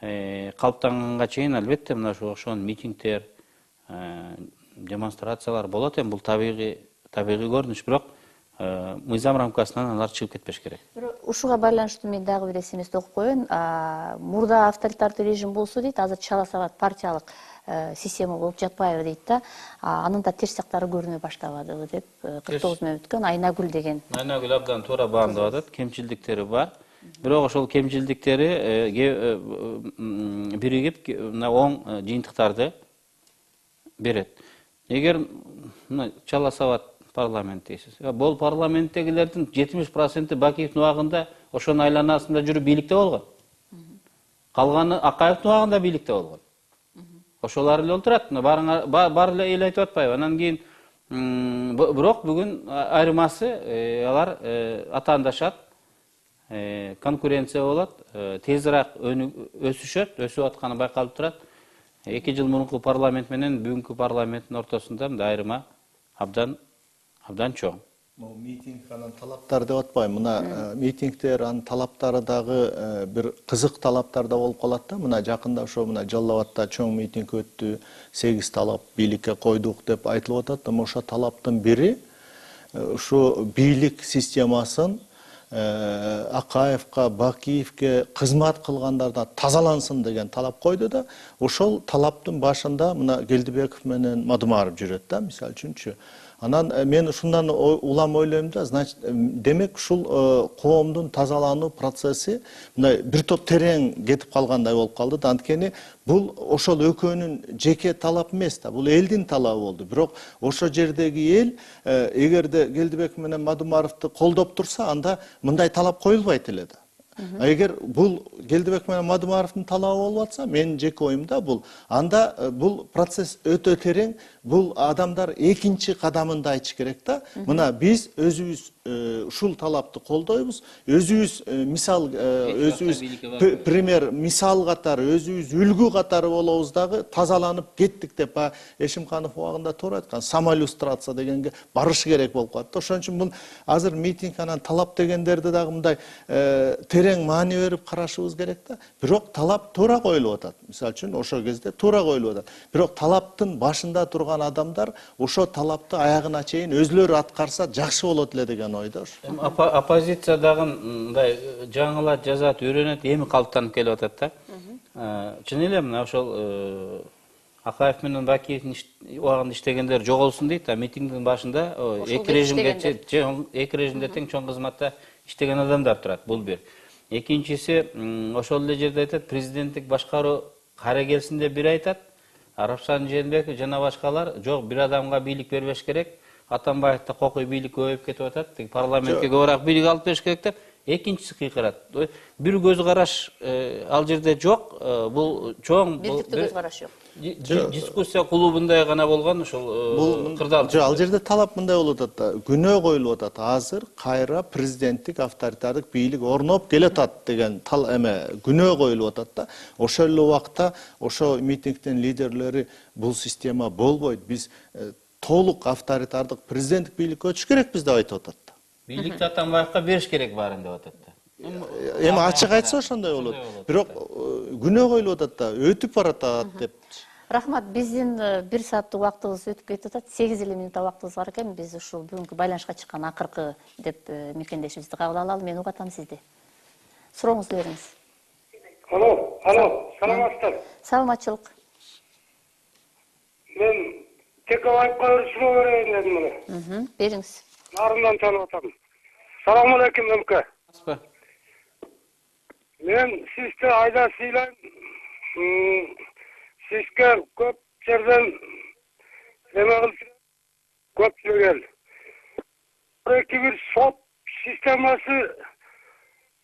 Калыптанганга чейин албетте мына ошон митингдер, демонстрациялар болот. Бул табигый көрүнүш, бирок мыйзам рамкасынан алар чыгып кетпеш керек. Ушуга байланыштуу мен дагы бир СМС окуп коеюн. Мурда авторитардуу режим болсо дейт, азыр чала сабат партиялык система болуп жатпайбы дейт да. Анын да терс жактары көрүнө баштабадыбы деп 49 мөң өткөн Айнагүл деген. Айнагүл абдан туура баамдап атат. Кемчилдиктери бар. Бирок ошол кемчилдиктери биригип мына оң жыйынтыктарды берет. Эгер мына чала сабат парламент дейсиз. Бул парламенттегилердин 70% Бакиевдин убагында ошонун айланасында жүрүп бийликте болгон. Калганы Акаевдин убагында бийликте болгон. Ошолар эле отурат. Бар эле эл айтып атпайбы? Анан кийин бирок бүгүн айырмасы алар атаандашат. Конкуренция болот, тезирээк өсүшөт, өсүп атканы байкалып турат. 2 жыл мурунку парламент менен бүгүнкү парламенттин ортосунда мындай айырма абдан чоң. Митинг анан талаптар деп атпайм. Мына митингдер, анын талаптары дагы бир кызык талаптар да болуп калат да. Мына жакында ошо мына Жалал Абадта чоң митинг өттү, 8 талап бийликке койдук деп айтылып атат. Ошо талаптын бири ушу бийлик системасын Акаевка, Бакиевке кызмат кылгандардан тазалансын деген талап койду да. Ошол талаптын башында мына Келдибеков менен Мадумаров жүрөт да, мисалы үчүнчү. Анан мен ушундан улам ойлойм да, значит, демек ушул коомдун тазалануу процесси мындай бир топ терең кетип калгандай болуп калды да. Анткени бул ошол экөөнүн жеке талап эмес да, бул элдин талабы болду. Бирок ошо жердеги эл эгерде Келдибеков менен Мадумаровду колдоп турса, анда мындай талап коюлбайт эле да. Эгер бул Келдибеков менен Мадумаровдун талабы болуп атса, менин жеке оюмда анда бул процесс өтө терең, бул адамдар экинчи кадамында айтыш керек да. Мына биз өзүбүз ушул талапты колдойбуз, өзүбүз мисал, өзүбүз пример, мисал катары, өзүбүз үлгү катары болобуз дагы, тазаланып кеттик деп Эшимканов убагында туура айткан, самоиллюстрация дегенге барыш керек болуп калат. Ошон үчүн бул азыр митинг анан талап дегендерди дагы мындай терең маани берип карашыбыз керек да. Бирок талап туура коюлуп атат. Мисалы үчүн ошол кезде туура коюлуп атат. Бирок талаптын башында турган адамдар ошо талапты аягына чейин өзлөрү аткарса жакшы болот эле деген ойдо. Оппозиция дагы мындай жаңылат, жазат, үйрөнөт, эми калыптанып келип атат да. Чын эле мына ошол Акаев менен Бакиевдин убагында иштегендер жоголсун дейт, митингдин башында эки режимде тең чоң кызматта иштеген адамдар турат. Бул бир. Экинчиси, ошол эле жерде айтат, президенттик башкаруу кара келсин деп бир айтат. Арапшан Жээнбеков жана башкалар жок, бир адамга бийлик бербеш керек. Атамбаевда кокуй бийлик көбөйүп кетип атат. Парламентке көбүрөөк бийлик алып бериш керек деп экинчиси кыйкырат. Бир көз караш ал жерде жок. Бул чоң бирдиктүү көз караш жок. Дискуссия клубундай гана болгон ошол кырдаал. Жок, ал жерде талап мындай болуп атат да. Күнөө коюлуп атат. Азыр кайра президенттик авторитардык бийлик орноп келатат деген күнөө коюлуп атат да. Ошол эле убакта ошо митингдин лидерлери бул система болбойт. Биз толук авторитардык президенттик бийликке өтүш керекпиз деп айтып атат да. Бийликти Атамбаевка бериш керек баарын деп атат да. Эми ачык айтса ошондой болот. Бирок күнөө коюлуп атат да, өтүп баратат деп. Рахмат, биздин 1 сааттык убактыбыз өтүп кетип атат. 8 минут убактыбыз бар экен. Биз ушул бүгүнкү байланышка чыккан акыркы деп мекендешибизди кабыл алалы. Мен угатам сизди. Сурооңузду бериңиз. Алло, саламатсыздар. Саламатчылык. Мен Текебаевка бир суроо берейин дедим мына. Бериңиз. Нарындан танып атам. Саламу алейкум, мөмке. Мен сизди айда сыйлайм. Сизге көп жерден көп жүргөн. Бир сот системасы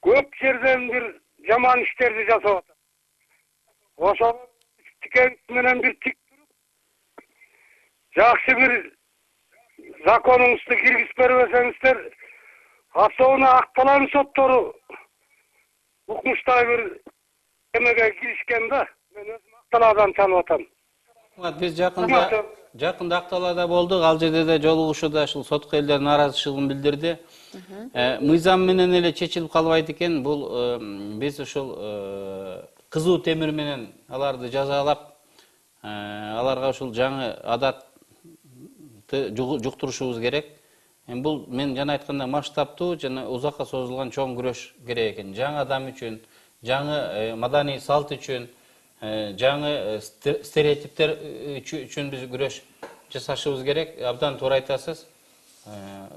көп жерден бир жаман иштерди жасап атат. Ошол тикең менен бир тик туруп, жакшы бир законуңузду киргизип бербесеңиздер, особенно ак талаанын соттору укмуштагы бир эмеге киришкен да. Мен өзүм ак талаадан чалып атам. Биз жакында Ак-Талаада болдук. Ал жерде да жолугушууда ушул сотко элдер нааразычылыгын билдирди. Мыйзам менен эле чечилип калбайт экен. Бул биз ушул кызуу темир менен аларды жазалап, аларга ушул жаңы адатты жуктурушубуз керек. Бул мен жана айтканда масштабтуу жана узакка созулган чоң күрөш керек экен. Жаңы адам үчүн, жаңы маданий салт үчүн, жаңы стереотиптер үчүн биз күрөш жасашыбыз керек. Абдан туура айтасыз.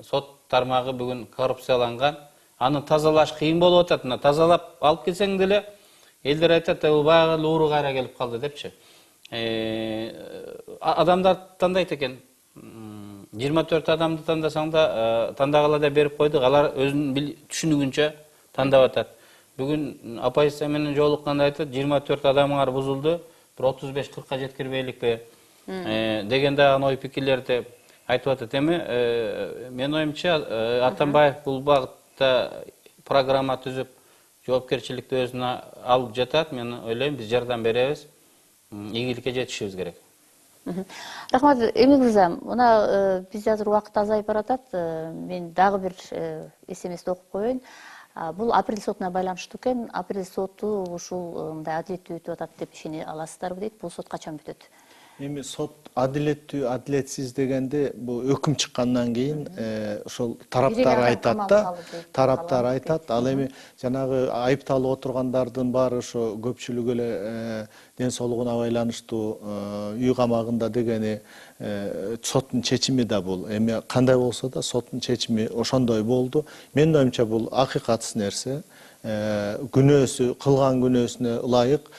Сот тармагы бүгүн коррупцияланган. Аны тазалаш кыйын болуп атат. Мына тазалап алып келсең деле элдер айтат, бул баягы эле ууру кайра келип калды депчи. Адамдар тандайт экен. 24 адамды тандасаң да тандагыла да берип койдук. Алар өзүнүн түшүнүгүнчө тандап атат. Бүгүн оппозиция менен жолукканда айтат, 24 адамыңар бузулду, бир 35-40ка жеткирбейликпи деген дагы ой пикирлерди айтып атат. Эми менин оюмча Атамбаев бул багытта программа түзүп, жоопкерчиликти өзүнө алып жатат. Мен ойлойм, биз жардам беребиз, ийгиликке жетишибиз керек. Рахмат, Эмиль мырза, мына бизде азыр убакыт азайып баратат. Мен дагы бир СМСти окуп коеюн. Бул апрель сотуна байланыштуу экен. Апрель соту ушул мындай адилеттүү өтүп атат деп ишене аласыздарбы дейт. Бул сот качан бүтөт? Эми сот адилеттүү, адилетсиз дегенде бул өкүм чыккандан кийин ошол тараптар айтат да, тараптар айтат. Ал эми жанагы айыпталып отургандардын баары ошо көпчүлүгү эле ден соолугуна байланыштуу үй камагында дегени соттун чечими да бул. Эми кандай болсо да соттун чечими ошондой болду. Менин оюмча бул акыйкатсыз нерсе. Күнөөсү, кылган күнөөсүнө ылайык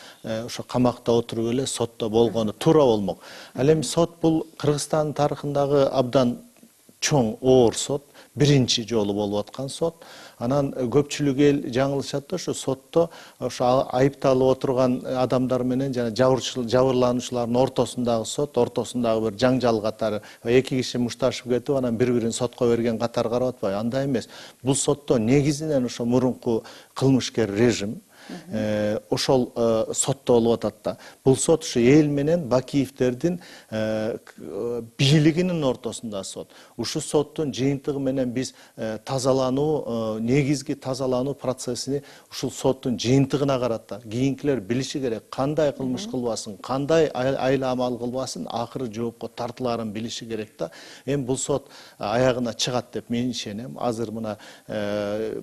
ошо камакта отуруп эле сотто болгону туура болмок. Ал эми сот бул Кыргызстан тарыхындагы абдан чоң оор сот, биринчи жолу болуп аткан сот. Анан көпчүлүк эл жаңылышат да, ошо сотто ошо айыпталып отурган адамдар менен жана жабырлануучулардын ортосундагы сот, ортосундагы бир жаңжал катары, эки киши мушташып кетип, анан бири-бирин сотко берген катары карап атпайбы? Андай эмес. Бул сотто негизинен ошо мурунку кылмышкер режим ошол сотто болуп атат да. Бул сот ушу эл менен Бакиевдердин бийлигинин ортосунда сот. Ушу соттун жыйынтыгы менен биз тазалануу, негизги тазалануу процессини ушул соттун жыйынтыгына карата. Кийинкилер билиши керек, кандай кылмыш кылбасын, кандай айла амал кылбасын, акыры жоопко тартылаарын билиши керек да. Эми бул сот аягына чыгат деп мен ишенем. Азыр мына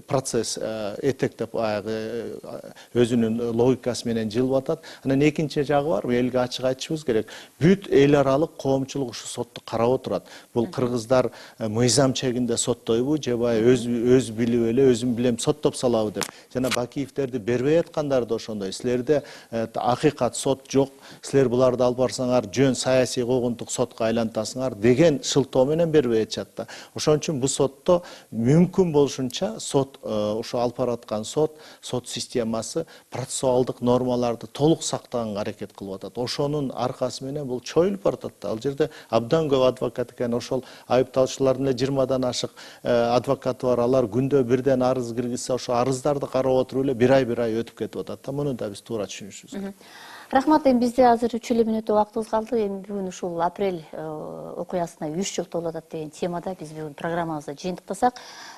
процесс этектеп аягы өзүнүн логикасы менен жылып атат. Анан экинчи жагы бар, элге ачык айтышыбыз керек. Бүт эл аралык коомчулук ушу сотту карап отурат. Бул кыргыздар мыйзам чегинде соттойбу, же баягы өз билип эле өзүм билем соттоп салабы деп. Жана Бакиевдерди бербей аткандар да ошондой. Силерде акыйкат сот жок, силер буларды алып барсаңар жөн саясий куугунтук сотко айлантасыңар деген шылтоо менен бербей атышат да. Ошон үчүн бул сотто мүмкүн болушунча сот ошо алып бараткан сот системасы процессуалдык нормаларды толук сактаганга аракет кылып атат. Ошонун аркасы менен бул чоюлуп баратат да. Ал жерде абдан көп адвокат экен, ошол айыпталуучулардын эле 20дан ашык адвокаты бар. Алар күндө бирден арыз киргизсе, ошо арыздарды карап отуруп эле бир ай өтүп кетип атат да. Муну да биз туура түшүнүшүбүз керек. Рахмат, эми бизде азыр 3 эле мүнөттө убактыбыз калды. Эми бүгүн ушул апрель окуясына 3 жыл толуп атат деген темада биз бүгүн программабызда жыйынтыктасак,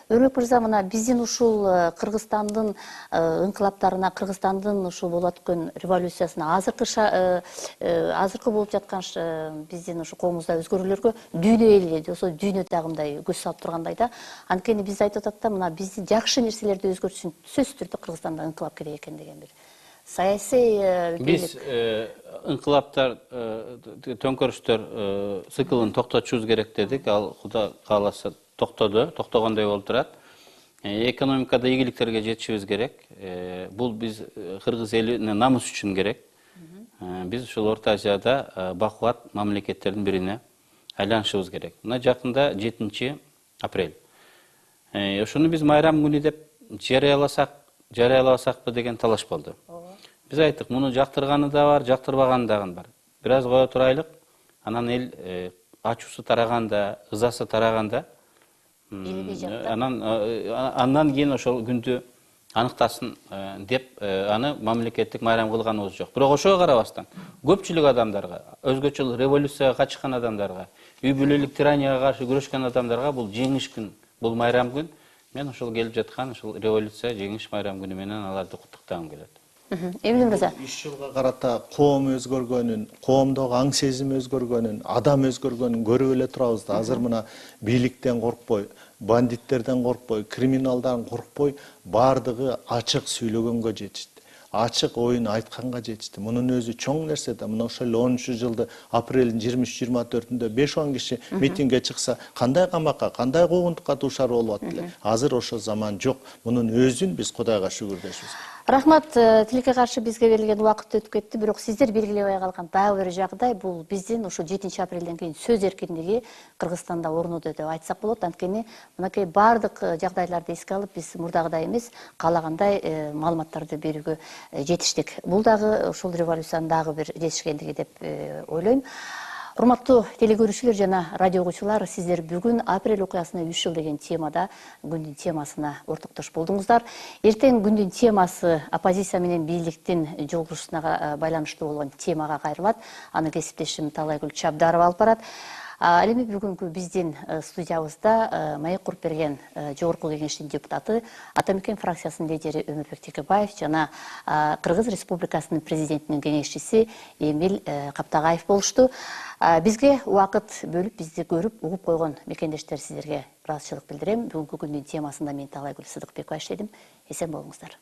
Өрмөк мырза, мына биздин ушул Кыргызстандын инкылаптарына, Кыргызстандын ушул болуп аткан революциясына, азыркы болуп жаткан биздин ушу коомубузда өзгөрүүлөргө дүйнө эли, ошо дүйнө дагы мындай көз салып тургандай да. Анткени биз айтып атат да, мына биздин жакшы нерселерди өзгөртүш үчүн сөзсүз түрдө Кыргызстанда инкылап керек экен деген бир саясий биз инкылаптар, төңкөрүштөр циклын токтотушубуз керек дедик. Ал Кудай кааласа токтогондой болуп турат. Экономикада ийгиликтерге жетишибиз керек. Бул биз кыргыз элине намыс үчүн керек. Биз ушул Орто Азияда бакубат мамлекеттердин бирине айланышыбыз керек. Мына жакында 7 апрель. Ошону биз майрам күнү деп жарыяласакпы деген талаш болду. Биз айттык, муну жактырганы да бар, жактырбаганы да бар. Бир аз кое турайлык, анан эл ачуусу тараганда, ызасы тараганда, Илебей жатты. андан кийин ошол күндү аныктасын деп аны мамлекеттик майрам кылганыбыз жок. Бирок ошого карабастан көпчүлүк адамдарга, өзгөчө революцияга катышкан адамдарга, үй бүлөлүк тиранияга каршы күрөшкөн адамдарга бул жеңиш күн, бул майрам күн. Мен ошол келип жаткан ошол революция жеңиш майрам күнү менен аларды куттуктагым келет. Эмилим мырза. 3 жылга карата коом өзгөргөнүн, коомдогу аң сезим өзгөргөнүн, адам өзгөргөнүн көрүп эле турабыз да. Азыр мына бийликтен коркпой, бандиттерден коркпой, криминалдан коркпой, бардыгы ачык сүйлөгөнгө жетишти. Ачык оюн айтканга жетишти. Мунун өзү чоң нерсе да. Мына ошол 10-жылды апрелдин 23-24-үндө 5-10 киши митингге чыкса, кандай камакка, кандай куугунтукка дуушар болуп атты эле. Азыр ошол заман жок. Мунун өзүн биз Кудайга шүгүрдөшүбүз. Рахмат, тилекке каршы бизге берилген убакыт өтүп кетти, бирок сиздер белгилебей калган дагы бир жагдай бул биздин ушу 7-апрелден кийин сөз эркиндиги Кыргызстанда орноду деп айтсак болот. Анткени мынакей бардык жагдайларды эске алып биз мурдагыдай эмес, каалагандай маалыматтарды берүүгө жетиштик. Бул дагы ушул революциянын дагы бир жетишкендиги деп ойлойм. Урматтуу телекөрүүчүлөр жана радио угуучулар, сиздер бүгүн апрель окуясына 3 жыл деген темада күндүн темасына ортоктош болдуңуздар. Эртең күндүн темасы оппозиция менен бийликтин жолугушуусуна байланыштуу болгон темага кайрылат. Аны кесиптешим Талайгүл Чабдарова алып барат. Ал эми бүгүнкү биздин студиябызда маек куруп берген Жогорку Кеңештин депутаты, Ата Мекен фракциясынын лидери Өмүрбек Текебаев жана Кыргыз Республикасынын президентинин кеңешчиси Эмил Каптагаев болушту. Бизге убакыт бөлүп, бизди көрүп, угуп койгон мекендештер сиздерге ыраазычылык билдирем. Бүгүнкү күндүн темасында мен Талайгүл Сыдыкбекова иштедим. Эсен болуңуздар.